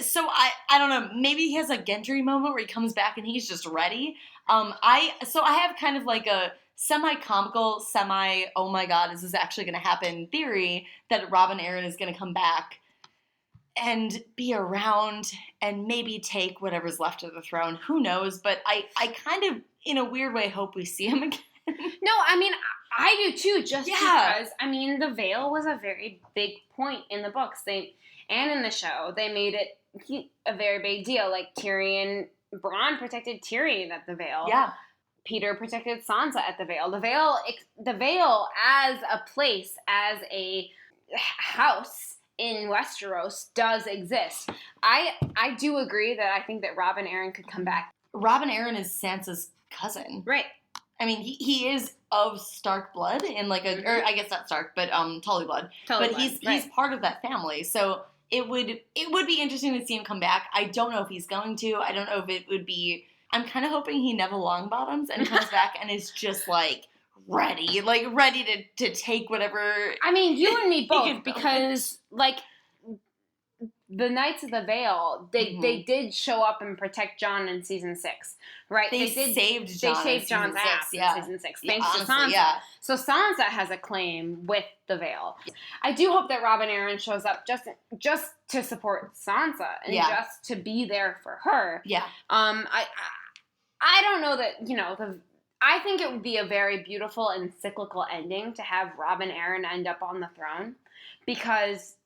So I don't know, maybe he has a Gendry moment where he comes back and he's just ready. I have kind of semi-comical, oh my god, is this actually going to happen theory that Robin Aaron is going to come back and be around and maybe take whatever's left of the throne. Who knows? But I kind of, in a weird way, hope we see him again. No, I mean, I do too, just because, I mean, the veil was a very big point in the books. And in the show, they made it a very big deal. Like, Bronn protected Tyrion at the veil. Yeah. Peter protected Sansa at the veil. The veil as a place, as a house in Westeros does exist. I do agree that I think that Robin Aaron could come back. Robin Aaron is Sansa's cousin. Right. I mean, he is of Stark blood in like a, or I guess not Stark, but Tully blood. But he's part of that family. So it would be interesting to see him come back. I don't know if he's going to. I don't know if it would be. I'm kind of hoping he Neville Longbottoms and comes back and is just like ready to take whatever. I mean, you and me both, because like the Knights of the Vale, they did show up and protect Jon in season 6, right? They saved Jon's ass in season 6, thanks to Sansa. Yeah. So Sansa has a claim with the Vale. I do hope that Robin Aaron shows up just to support Sansa and just to be there for her. Yeah. I don't know that, I think it would be a very beautiful and cyclical ending to have Robin Aaron end up on the throne, because,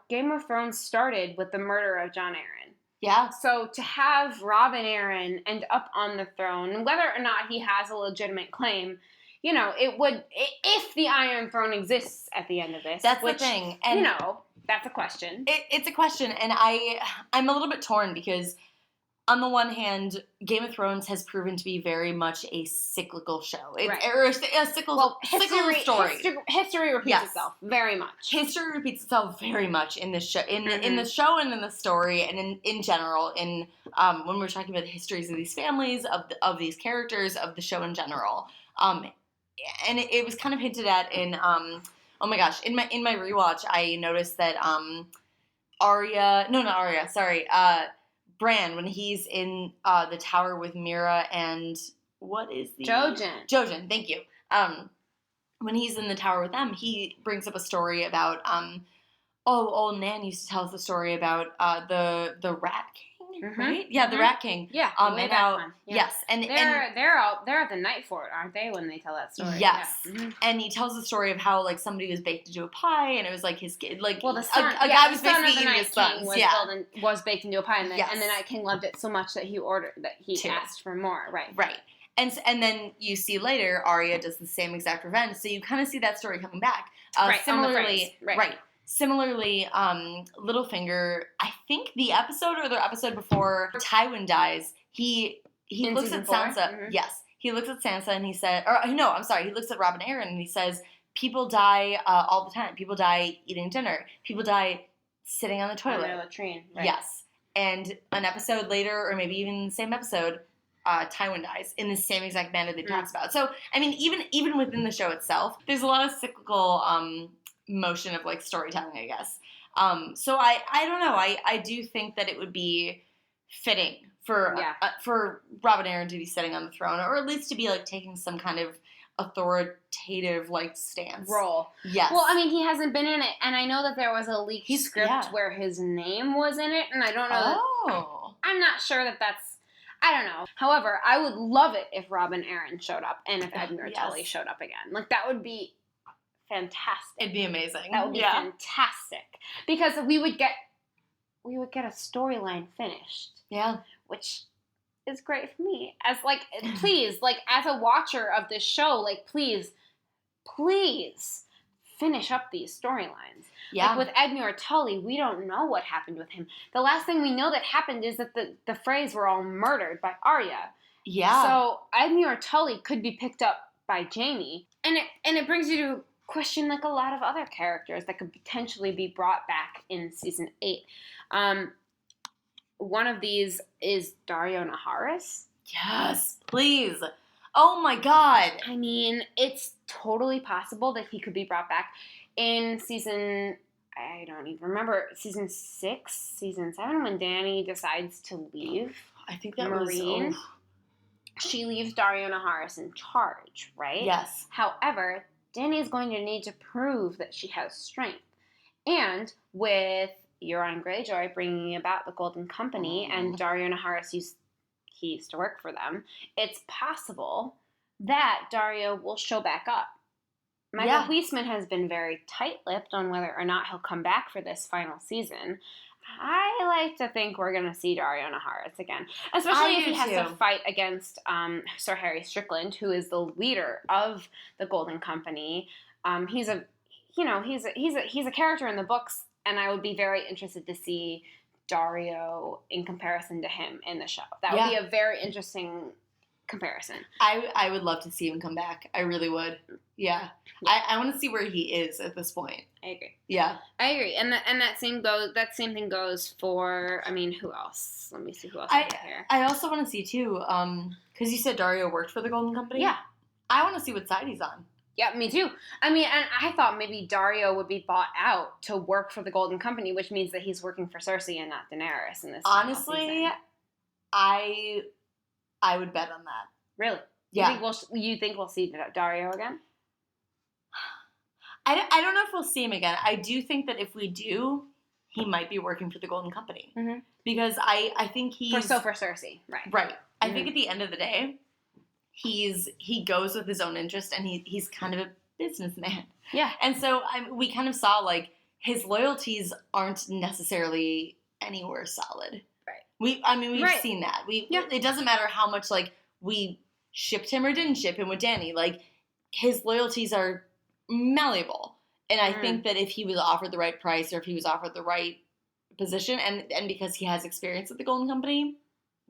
Game of Thrones started with the murder of Jon Arryn. Yeah. So to have Robin Aaron end up on the throne, whether or not he has a legitimate claim, it would, if the Iron Throne exists at the end of this. That's the thing. And that's a question. It's a question, and I'm a little bit torn because, on the one hand, Game of Thrones has proven to be very much a cyclical show. Or a cyclical story. History repeats itself very much. History repeats itself very much in this show, in the show and in the story, and in general. When we're talking about the histories of these families, of these characters, of the show in general. And it was kind of hinted at in oh my gosh, in my rewatch, I noticed that Bran, when he's in the tower with Mira and what is the Jojen, thank you. When he's in the tower with them, he brings up a story about old Nan used to tell us the story about the Rat King, right? Yeah, the Rat King. Yeah, and how yes, and they're at the Night Fort, aren't they, when they tell that story? Yes, yeah. Mm-hmm. And he tells the story of how like somebody was baked into a pie, and it was like his kid, like the son, a guy was basically eating his sons. Was baked into a pie, and the Night King loved it so much that he asked for more. Right. And then you see later Arya does the same exact revenge, so you kind of see that story coming back. Similarly, Littlefinger, I think the episode before Tywin dies, he looks at Sansa. Mm-hmm. Yes, he looks at Sansa and he said, he looks at Robin Aaron and he says, people die all the time. People die eating dinner. People die sitting on the toilet. On the latrine. Right. Yes. And an episode later, or maybe even the same episode, Tywin dies in the same exact manner they talks about. So, I mean, even within the show itself, there's a lot of cyclical motion of like storytelling, I guess. So I don't know. I do think that it would be fitting for Robin Aaron to be sitting on the throne, or at least to be like taking some kind of authoritative like stance role. Yes. Well, I mean, he hasn't been in it, and I know that there was a leaked script where his name was in it, and I don't know. I'm not sure that that's. I don't know. However, I would love it if Robin Aaron showed up and if Edmure Tully showed up again. Like, that would be fantastic. It'd be amazing. That would be fantastic. Because we would get a storyline finished. Yeah. Which is great for me. As like, please, like as a watcher of this show, like please finish up these storylines. Yeah. Like with Edmure Tully, we don't know what happened with him. The last thing we know that happened is that the Freys were all murdered by Arya. Yeah. So Edmure Tully could be picked up by Jaime. And it brings you to question like a lot of other characters that could potentially be brought back in season 8. One of these is Dario Naharis. Yes, please. Oh my god. I mean, it's totally possible that he could be brought back in season, I don't even remember, season 6, season 7, when Dany decides to leave. I think that Marine. she leaves Dario Naharis in charge, right? Yes. However, Dany is going to need to prove that she has strength. And with Euron Greyjoy bringing about the Golden Company and Dario Naharis he used to work for them, it's possible that Dario will show back up. Michael Huisman has been very tight-lipped on whether or not he'll come back for this final season. I like to think we're going to see Dario Naharis again, especially if he has to fight against Sir Harry Strickland, who is the leader of the Golden Company. He's a character in the books, and I would be very interested to see Dario in comparison to him in the show. That would be a very interesting comparison. I would love to see him come back. I really would. Yeah. I want to see where he is at this point. I agree. Yeah. I agree. And that same thing goes for, I mean, who else? Let me see who else I have here. I also want to see too, because you said Dario worked for the Golden Company. Yeah. I want to see what side he's on. Yeah, me too. I mean, and I thought maybe Dario would be bought out to work for the Golden Company, which means that he's working for Cersei and not Daenerys in this. Honestly, I would bet on that. Really? Yeah. You think we'll see Dario again? I don't know if we'll see him again. I do think that if we do, he might be working for the Golden Company. Mm-hmm. Because I think he's... for Cersei, right. Right. I think at the end of the day, he goes with his own interest, and he's kind of a businessman. Yeah. And so we kind of saw, like, his loyalties aren't necessarily anywhere solid. Right. We've seen that. It doesn't matter how much, like, we shipped him or didn't ship him with Dany. Like, his loyalties are malleable. And I think that if he was offered the right price, or if he was offered the right position, and because he has experience at the Golden Company,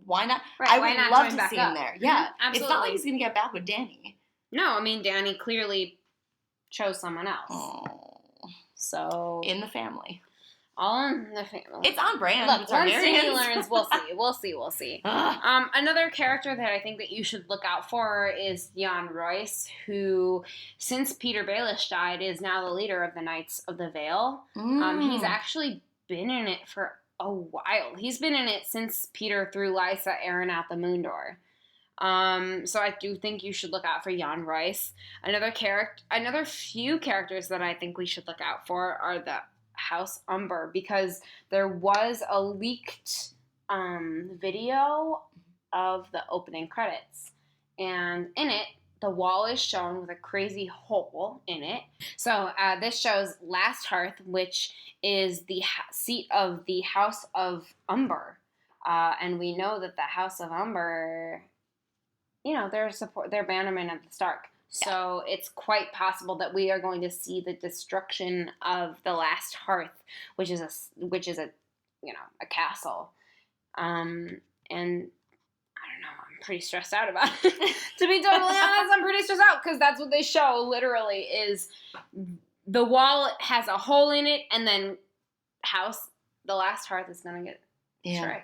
why not? Right, I would love to see him there. Yeah. Absolutely. It's not like he's going to get back with Dany. No, I mean, Dany clearly chose someone else. Oh. So. In the family. All in the family. It's on brand. Look, once he learns, we'll see. Another character that I think that you should look out for is Jan Royce, who, since Peter Baelish died, is now the leader of the Knights of the Vale. He's actually been in it for a while. He's been in it since Peter threw Lysa Arryn out the moon door. So I do think you should look out for Jan Royce. Another few characters that I think we should look out for are the House Umber, because there was a leaked video of the opening credits, and in it the wall is shown with a crazy hole in it. So this shows Last Hearth, which is the seat of the House of Umber, and we know that the House of Umber, they're bannermen of the Stark. So it's quite possible that we are going to see the destruction of the Last Hearth, which is a castle. And I don't know, I'm pretty stressed out about it. To be totally honest, I'm pretty stressed out because that's what they show. Literally, is the wall has a hole in it, and then the Last Hearth is going to get destroyed.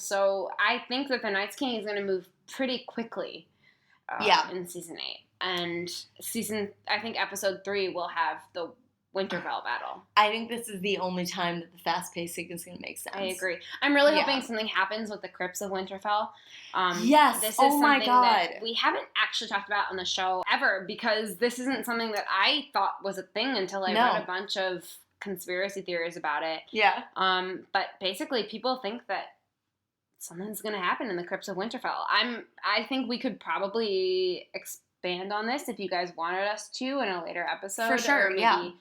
So I think that the Night's King is going to move pretty quickly. In season 8, and I think episode 3 will have the Winterfell battle. I think this is the only time that the fast pacing is going to make sense. I agree. I'm really hoping something happens with the crypts of Winterfell. Yes. This is my God. that we haven't actually talked about on the show ever, because this isn't something that I thought was a thing until I read a bunch of conspiracy theories about it. Yeah. But basically, people think that something's going to happen in the Crypts of Winterfell. I think we could probably expand on this if you guys wanted us to in a later episode. For sure, or maybe,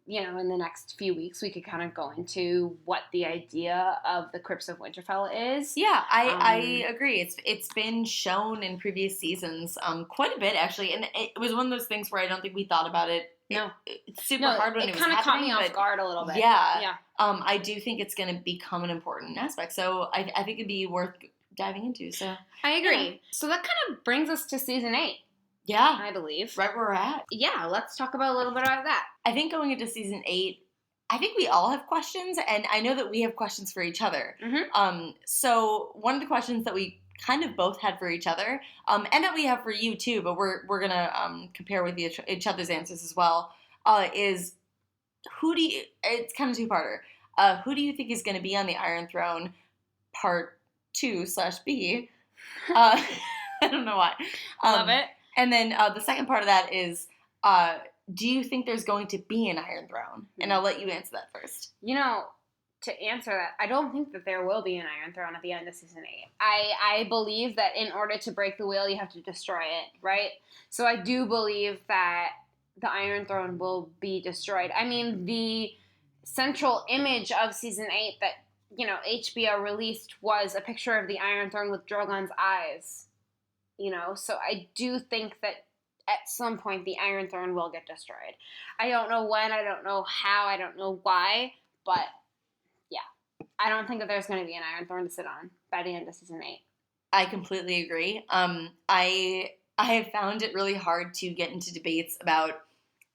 in the next few weeks we could kind of go into what the idea of the Crypts of Winterfell is. Yeah, I agree. It's been shown in previous seasons quite a bit, actually. And it was one of those things where I don't think we thought about it. No. It's super hard when it was happening. It kind of caught me off guard a little bit. Yeah. I do think it's going to become an important aspect. So I think it'd be worth diving into. So I agree. So that kind of brings us to season 8. Yeah. I believe. Right where we're at. Yeah, let's talk about a little bit about that. I think going into season 8, I think we all have questions, and I know that we have questions for each other. Mm-hmm. So one of the questions that we kind of both had for each other, and that we have for you too, but we're gonna compare with each other's answers as well, is it's kind of two-parter. Who do you think is going to be on the Iron Throne part 2/B I don't know why. Love it. And then the second part of that is, do you think there's going to be an Iron Throne? And I'll let you answer that first. To answer that, I don't think that there will be an Iron Throne at the end of season 8. I believe that in order to break the wheel, you have to destroy it, right? So I do believe that the Iron Throne will be destroyed. I mean, the central image of season 8 that, HBO released was a picture of the Iron Throne with Drogon's eyes. So I do think that at some point the Iron Throne will get destroyed. I don't know when, I don't know how, I don't know why, but yeah, I don't think that there's going to be an Iron Throne to sit on by the end of season 8. I completely agree. I have found it really hard to get into debates about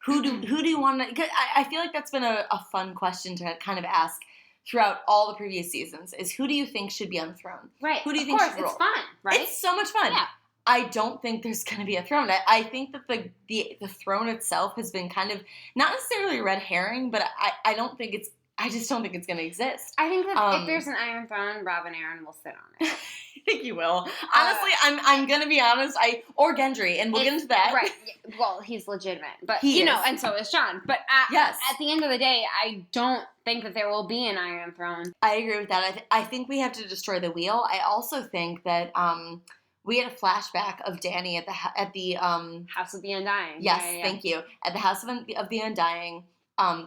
who do you want to. Cause I feel like that's been a fun question to kind of ask throughout all the previous seasons. Is who do you think should be on the throne? Right. Who do you think should rule? It's fun, right? It's so much fun. Yeah. I don't think there's going to be a throne. I think that the throne itself has been kind of not necessarily a red herring, but I just don't think it's going to exist. I think that if there's an Iron Throne, Rob and Aaron will sit on it. I think you will. Honestly, I'm going to be honest. Or Gendry, and we'll get into that. Right. Well, he's legitimate, but he is. And so is Jon. But yes. At the end of the day, I don't think that there will be an Iron Throne. I agree with that. I think we have to destroy the wheel. I also think that we had a flashback of Dany at the House of the Undying. Yes, thank you. At the House of the Undying.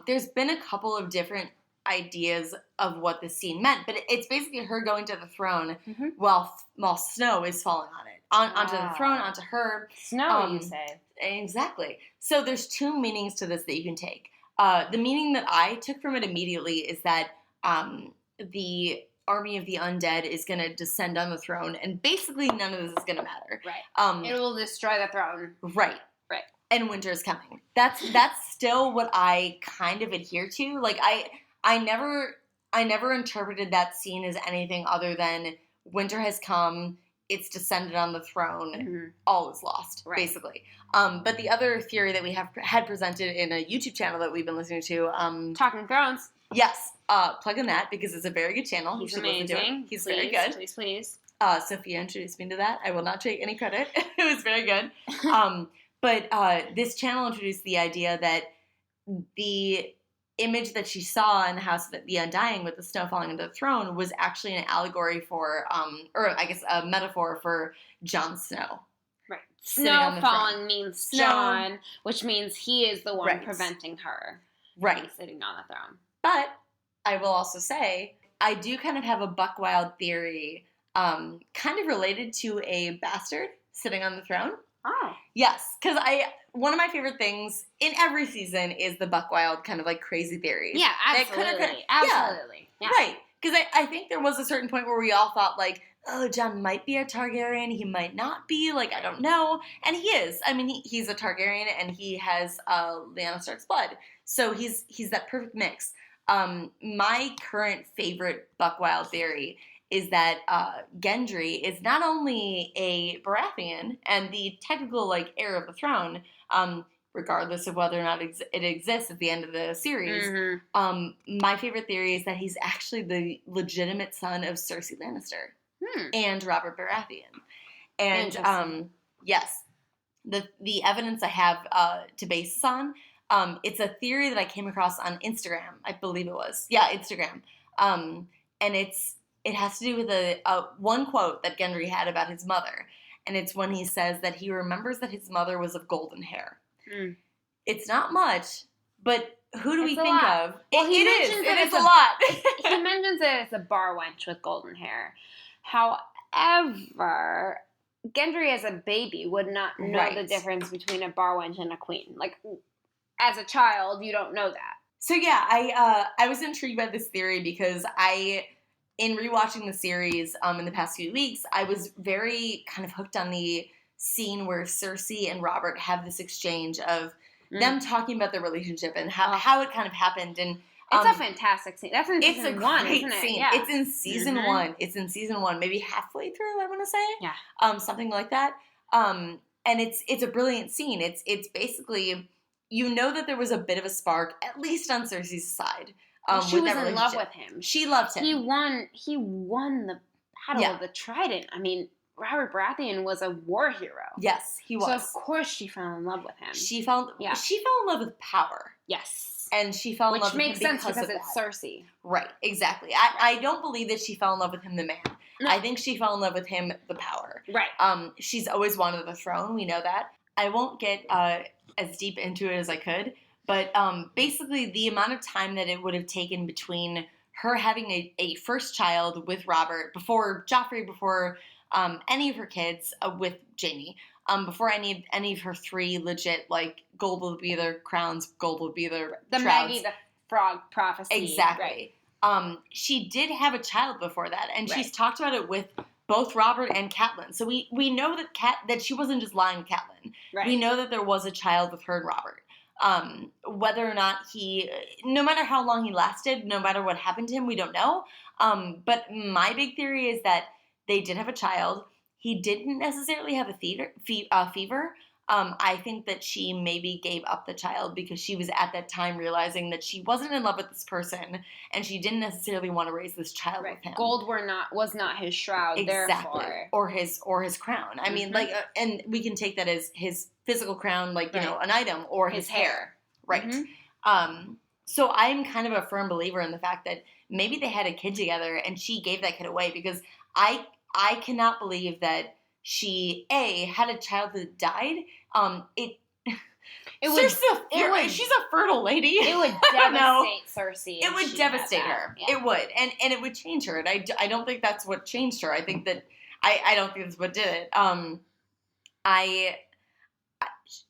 There's been a couple of different ideas of what this scene meant, but it's basically her going to the throne while snow is falling on it, onto the throne, onto her. Snow, you say? Exactly. So there's two meanings to this that you can take. The meaning that I took from it immediately is that the army of the undead is going to descend on the throne, and basically none of this is going to matter. Right. It will destroy the throne. Right. And winter's coming. That's still what I kind of adhere to. Like I never interpreted that scene as anything other than winter has come, it's descended on the throne, all is lost, basically. But the other theory that we had presented in a YouTube channel that we've been listening to, Talking Thrones. Yes, plug in that because it's a very good channel. He's you should amazing. listen to it. He's very good. Please. Sophia introduced me to that. I will not take any credit. It was very good. But this channel introduced the idea that the image that she saw in the House of the Undying with the snow falling into the throne was actually an allegory for, or I guess a metaphor for Jon Snow. Right. Snow falling means Jon, which means he is the one preventing her from sitting on the throne. But I will also say, I do kind of have a Buck Wild theory, kind of related to a bastard sitting on the throne. Oh. Yes, because one of my favorite things in every season is the Buck Wild kind of like crazy theories. Yeah, absolutely. Absolutely. Yeah. Right. Because I think there was a certain point where we all thought like, oh, Jon might be a Targaryen, he might not be, like, I don't know. And he is. I mean, he's a Targaryen and he has Lyanna Stark's blood. So he's that perfect mix. My current favorite Buck Wild theory is that Gendry is not only a Baratheon and the technical, like, heir of the throne, regardless of whether or not it exists at the end of the series. My favorite theory is that he's actually the legitimate son of Cersei Lannister and Robert Baratheon. And yes, the evidence I have to base this on, it's a theory that I came across on Instagram. I believe it was. Yeah, Instagram. And it has to do with a one quote that Gendry had about his mother. And it's when he says that he remembers that his mother was of golden hair. It's not much, but who do we think of? Well, it is a lot. He mentions it as a bar wench with golden hair. However, Gendry as a baby would not know the difference between a bar wench and a queen. Like, as a child, you don't know that. So yeah, I was intrigued by this theory because in rewatching the series in the past few weeks, I was very kind of hooked on the scene where Cersei and Robert have this exchange of them talking about their relationship and how it kind of happened. And it's a fantastic scene. That's in season 1, isn't it? Scene. Yeah. It's in season 1. It's in season 1, maybe halfway through, I want to say. Yeah. Something like that. And it's a brilliant scene. It's basically, you know that there was a bit of a spark, at least on Cersei's side. She was in love with him. She loved him. He won the Battle of the Trident. I mean, Robert Baratheon was a war hero. Yes, he was. So of course she fell in love with him. She fell in love with power. Yes. And she fell in love with him which makes sense because it's Cersei. Right, exactly. I don't believe that she fell in love with him, the man. No. I think she fell in love with him, the power. Right. She's always wanted the throne. We know that. I won't get as deep into it as I could, but basically the amount of time that it would have taken between her having a first child with Robert, before Joffrey, before any of her kids, with Jaime, before any of her 3 legit, like, gold will be their crowns, gold will be their the shrouds. Maggie the Frog prophecy. Exactly. Right. She did have a child before that, and she's talked about it with both Robert and Catelyn. So we know that she wasn't just lying to Catelyn. Right. We know that there was a child with her and Robert. Whether or not no matter how long he lasted, no matter what happened to him, we don't know. But my big theory is that they did have a child. He didn't necessarily have a fever. I think that she maybe gave up the child because she was at that time realizing that she wasn't in love with this person and she didn't necessarily want to raise this child with him. Gold was not his shroud, exactly, therefore. or his crown. I mean, like, and we can take that as his physical crown, like, you know, an item, or his hair, right? Mm-hmm. So I'm kind of a firm believer in the fact that maybe they had a kid together and she gave that kid away, because I cannot believe that she had a child that died. She's a fertile lady. It would devastate Cersei. It would devastate her. Yeah. It would, and it would change her. And I don't think that's what changed her. I think that I don't think that's what did it.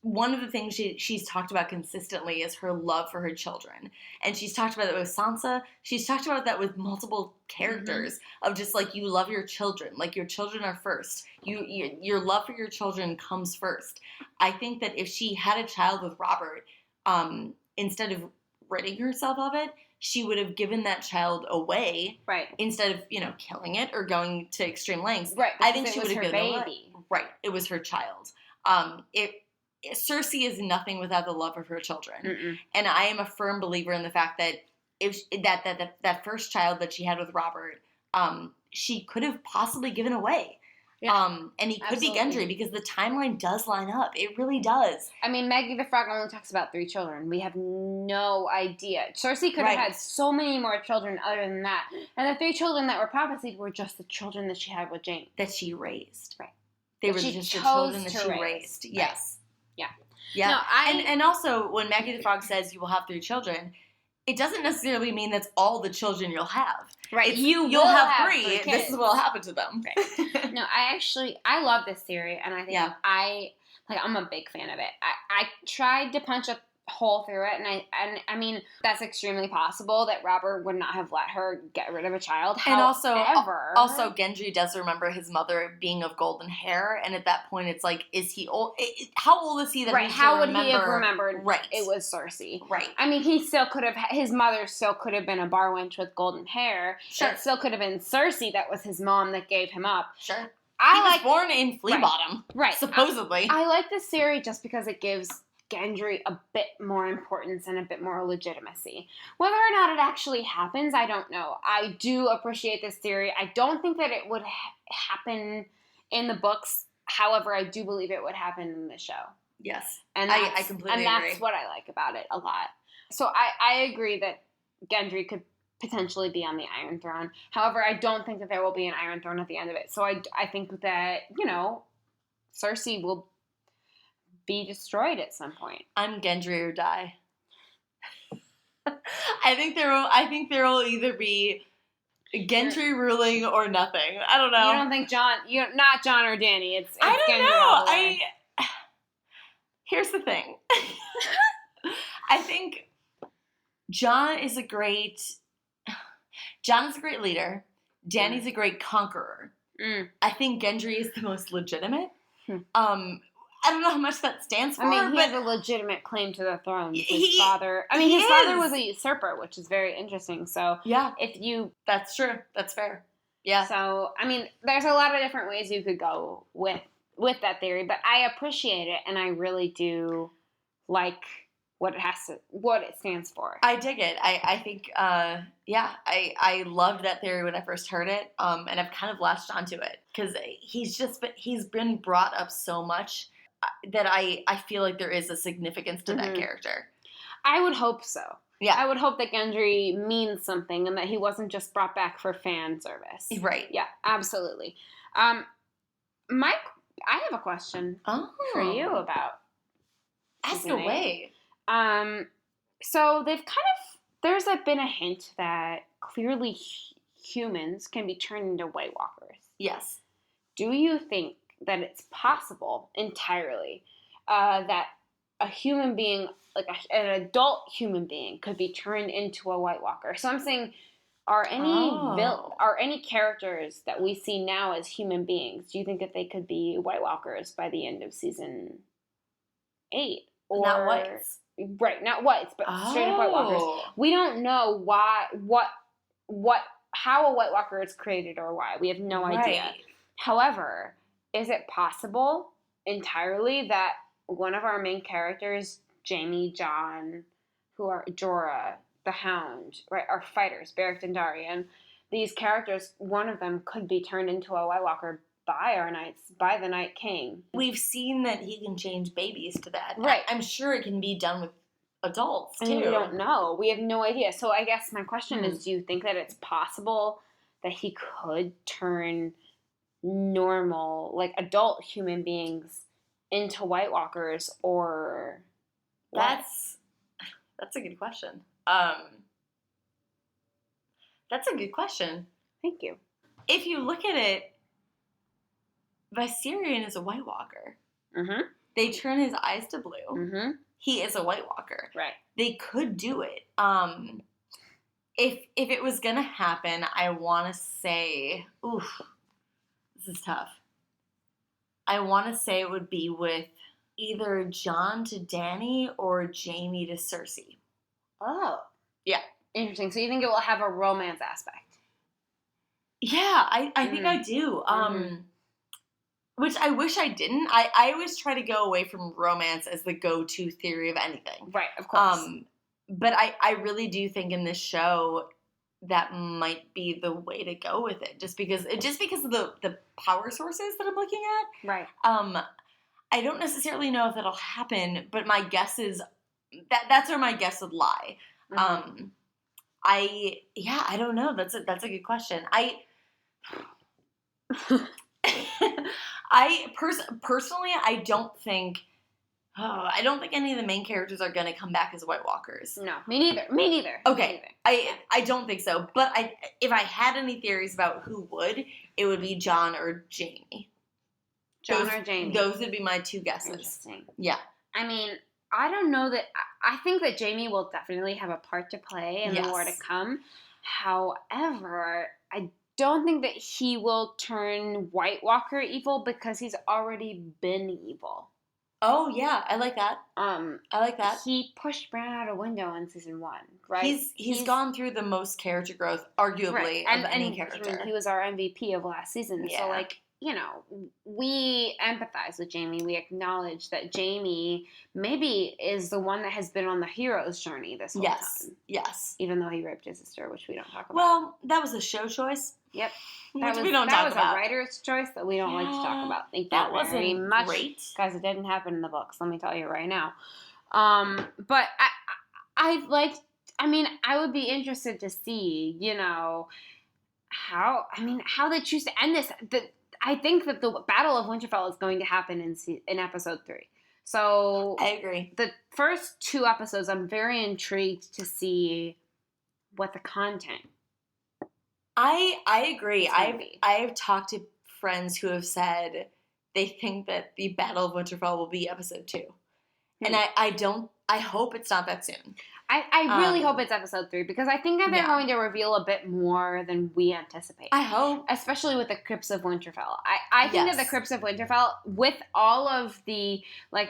One of the things she's talked about consistently is her love for her children. And she's talked about that with Sansa. She's talked about that with multiple characters, of just, like, you love your children. Like, your children are first. Your love for your children comes first. I think that if she had a child with Robert, instead of ridding herself of it, she would have given that child away. Right. Instead of, killing it or going to extreme lengths. Right. I think she would have given it away. Right. It was her child. Cersei is nothing without the love of her children. Mm-mm. And I am a firm believer in the fact that that first child that she had with Robert, she could have possibly given away. Yeah, and he could be Gendry, because the timeline does line up. It really does. I mean, Maggie the Frog only talks about 3 children. We have no idea. Cersei could have had so many more children other than that. And the 3 children that were prophesied were just the children that she had with Jaime. That she raised. Right. They were just the children that she raised. Right. Yes. Yeah. Yeah. No, and also, when Maggie the Frog says you will have 3 children, it doesn't necessarily mean that's all the children you'll have. Right. You'll have 3. This is what will happen to them. Right. No, I love this theory, and I think I'm a big fan of it. I tried to punch a hole through it, and I mean, that's extremely possible that Robert would not have let her get rid of a child. And also Gendry does remember his mother being of golden hair, and at that point it's like, is he old? How old is he that he how would he have remembered it was Cersei? Right. I mean, his mother still could have been a bar wench with golden hair. Sure. It still could have been Cersei that was his mom that gave him up. Sure. He was born in Flea Bottom. Right. Supposedly. I like this theory just because it gives Gendry a bit more importance and a bit more legitimacy. Whether or not it actually happens, I don't know. I do appreciate this theory. I don't think that it would happen in the books. However, I do believe it would happen in the show. Yes. And I completely agree. And that's what I like about it a lot. So I agree that Gendry could potentially be on the Iron Throne. However, I don't think that there will be an Iron Throne at the end of it. So I think that, Cersei will be destroyed at some point. I'm Gendry or die. I think there will either be Gendry ruling or nothing. I don't know. You don't think not Jon or Dany. It's I don't Gendry know. Here's the thing. I think Jon is a great leader. Dany's a great conqueror. I think Gendry is the most legitimate. I don't know how much that stands for. I mean, he has a legitimate claim to the throne. His father was a usurper, which is very interesting. So, yeah, that's true. That's fair. Yeah. So, I mean, there's a lot of different ways you could go with that theory, but I appreciate it, and I really do like what it stands for. I dig it. I think, I loved that theory when I first heard it, and I've kind of latched onto it, because he's been brought up so much that I feel like there is a significance to that character. I would hope so. Yeah. I would hope that Gendry means something and that he wasn't just brought back for fan service. Right. Yeah, absolutely. Mike, I have a question for you about Ask away. So there's been a hint that clearly humans can be turned into White Walkers. Yes. Do you think that it's possible entirely that a human being, like an adult human being, could be turned into a White Walker? So I'm saying, are any characters that we see now as human beings, do you think that they could be White Walkers by the end of season 8? Or, not whites. Right, not whites, but straight up White Walkers. We don't know how a White Walker is created or why. We have no idea. However, is it possible entirely that one of our main characters, Jaime, Jon, who are Jorah, the Hound, right, are fighters, Beric Dondarrion, these characters, one of them could be turned into a White Walker by the Night King. We've seen that he can change babies to that. Right. I'm sure it can be done with adults, too. And we don't know. We have no idea. So I guess my question is, do you think that it's possible that he could turn normal, like adult human beings into White Walkers, or what? That's a good question. That's a good question. Thank you. If you look at it, Viserion is a White Walker. Mm-hmm. They turn his eyes to blue. Mm-hmm. He is a White Walker. Right. They could do it. If it was gonna happen, I want to say, this is tough. I want to say it would be with either Jon to Dany or Jaime to Cersei. Oh. Yeah. Interesting. So you think it will have a romance aspect? Yeah, I think I do. Which I wish I didn't. I always try to go away from romance as the go-to theory of anything. Right, of course. But I really do think in this show that might be the way to go with it, just because of the power sources that I'm looking at. Right. I don't necessarily know if that'll happen, but my guess is that's where my guess would lie. Mm-hmm. I don't know. That's a good question. Personally, I don't think any of the main characters are going to come back as White Walkers. No, me neither. Okay, I don't think so. But if I had any theories about who would, it would be Jon or Jaime. Jon or Jaime. Those would be my two guesses. Interesting. Yeah. I mean, I don't know that. I think that Jaime will definitely have a part to play in the more to come. However, I don't think that he will turn White Walker evil because he's already been evil. Oh yeah, I like that. I like that. He pushed Bran out a window in season 1, right? He's gone through the most character growth, arguably, of any character. He was our MVP of last season, so we empathize with Jaime. We acknowledge that Jaime maybe is the one that has been on the hero's journey this whole time. Yes. Even though he raped his sister, which we don't talk about. Well, that was a show choice. Yep. That was a writer's choice that we don't like to talk about. Thank you very much. Great. Guys, it didn't happen in the books, let me tell you right now. But I would be interested to see, how they choose to end this. I think that the Battle of Winterfell is going to happen in episode 3. So I agree. The first 2 episodes, I'm very intrigued to see what the content. I agree. I've talked to friends who have said they think that the Battle of Winterfell will be episode 2. And I hope it's not that soon. I really hope it's episode 3 because I think that they're going to reveal a bit more than we anticipate. I hope. Especially with the Crypts of Winterfell. I think that the Crypts of Winterfell, with all of the,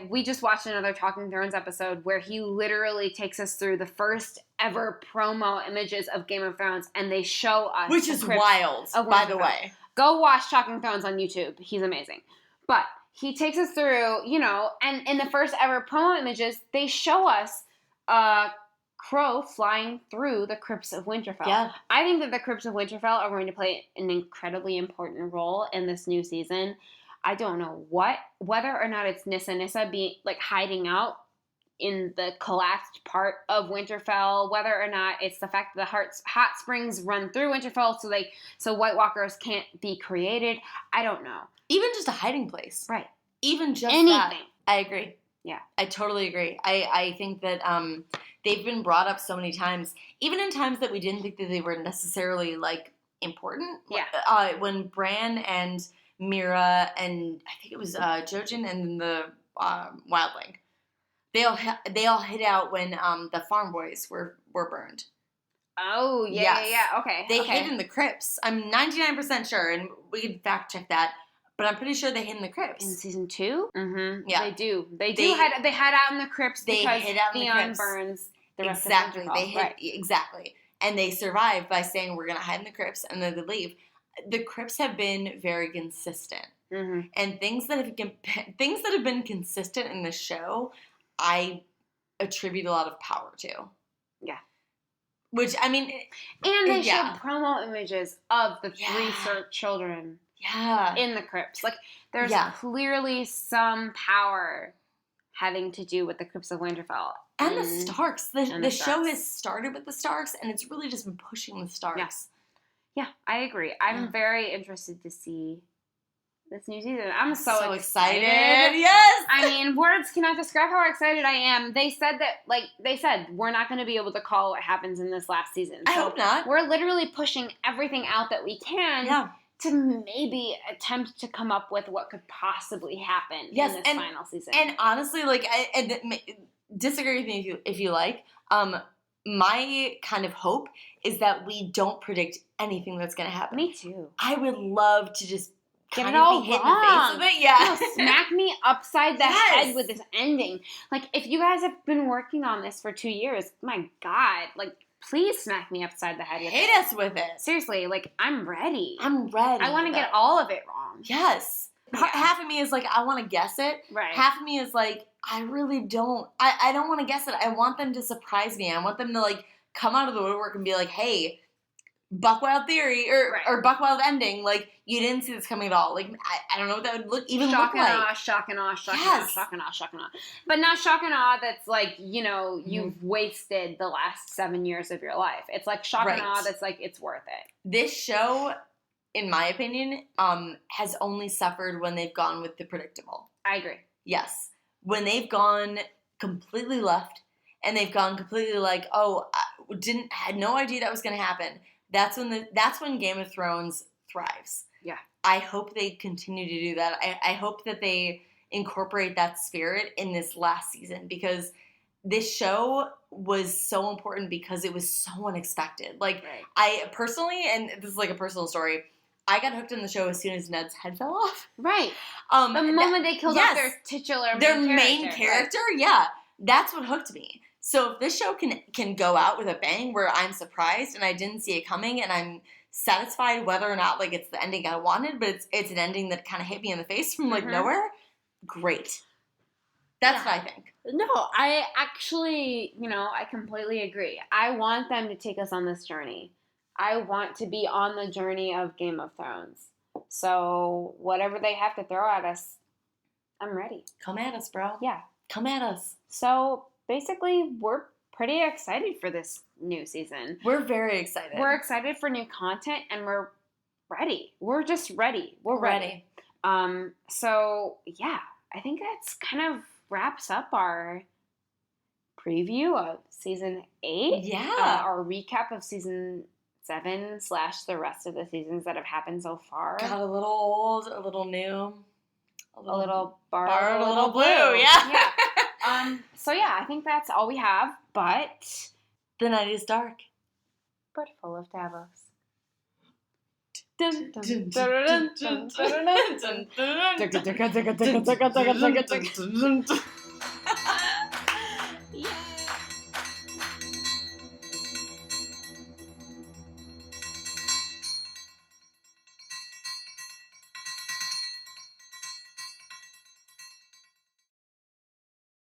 we just watched another Talking Thrones episode where he literally takes us through the first ever promo images of Game of Thrones and they show us. Which is wild, by the way. Go watch Talking Thrones on YouTube. He's amazing. But he takes us through, and in the first ever promo images, they show us crow flying through the crypts of Winterfell. Yeah. I think that the crypts of Winterfell are going to play an incredibly important role in this new season. I don't know whether or not it's Nissa being like hiding out in the collapsed part of Winterfell, whether or not it's the fact that the hot springs run through Winterfell so White Walkers can't be created. I don't know. Even just a hiding place. Right. Even just anything. That. I agree. Yeah. I totally agree. I think that they've been brought up so many times, even in times that we didn't think that they were necessarily, like, important. Yeah. When Bran and Mira and I think it was Jojen and the Wildling, they all hid out when the farm boys were burned. Oh, yeah. Okay. They hid in the crypts. I'm 99% sure, and we can fact check that. But I'm pretty sure they hid in the crypts. In season 2? Mm-hmm. Yeah. They do. They hid out in the crypts because Theon burns the rest of Winterfell. Exactly. And they survived by saying, we're going to hide in the crypts, and then they leave. The crypts have been very consistent. Mm-hmm. And things that have been consistent in the show, I attribute a lot of power to. Yeah. Which, I mean... And they showed promo images of the 3 children. Yeah. In the crypts. Like, there's clearly some power having to do with the crypts of Winterfell. And the Starks. The show has started with the Starks, and it's really just been pushing the Starks. Yeah, I agree. I'm very interested to see this new season. I'm so excited. Yes! I mean, words cannot describe how excited I am. They said we're not going to be able to call what happens in this last season. I hope not. We're literally pushing everything out that we can to maybe attempt to come up with what could possibly happen in this final season. And honestly, disagree with me if you like. My kind of hope is that we don't predict anything that's going to happen. Me too. I would love to just get it all hit in the face with it. Yeah. No, smack me upside the head with this ending. Like, if you guys have been working on this for 2 years, my God, like, please smack me upside the head with it. Hit us with it. Seriously, like, I'm ready. I want to get all of it wrong. Yes. Yeah. Half of me is like, I want to guess it. Right. Half of me is like, I really don't. I don't want to guess it. I want them to surprise me. I want them to, like, come out of the woodwork and be like, hey, Buckwild theory or Buckwild ending. Like, you didn't see this coming at all. Like, I don't know what that would look like. Shock and awe, shock and awe. But not shock and awe that's like, you've wasted the last 7 years of your life. It's like shock and awe that's like, it's worth it. This show, in my opinion, has only suffered when they've gone with the predictable. I agree. Yes. When they've gone completely left and they've gone completely like, had no idea that was going to happen. That's when Game of Thrones thrives. Yeah. I hope they continue to do that. I hope that they incorporate that spirit in this last season, because this show was so important because it was so unexpected. Like, I personally, and this is like a personal story, I got hooked on the show as soon as Ned's head fell off. Right. The moment they killed off their main character, yeah. That's what hooked me. So if this show can go out with a bang where I'm surprised and I didn't see it coming and I'm satisfied whether or not, like, it's the ending I wanted, but it's an ending that kind of hit me in the face from, like, nowhere, great. That's what I think. No, I actually, I completely agree. I want them to take us on this journey. I want to be on the journey of Game of Thrones. So whatever they have to throw at us, I'm ready. Come at us, bro. Yeah. Come at us. So basically, we're pretty excited for this new season. We're very excited. We're excited for new content, and we're ready. We're just ready. We're ready. So, yeah, I think that's kind of wraps up our preview of Season 8. Yeah. Our recap of Season 7 / the rest of the seasons that have happened so far. Got a little old, a little new. A little borrowed, a little blue. Yeah. So yeah, I think that's all we have, but the night is dark. But full of Davos.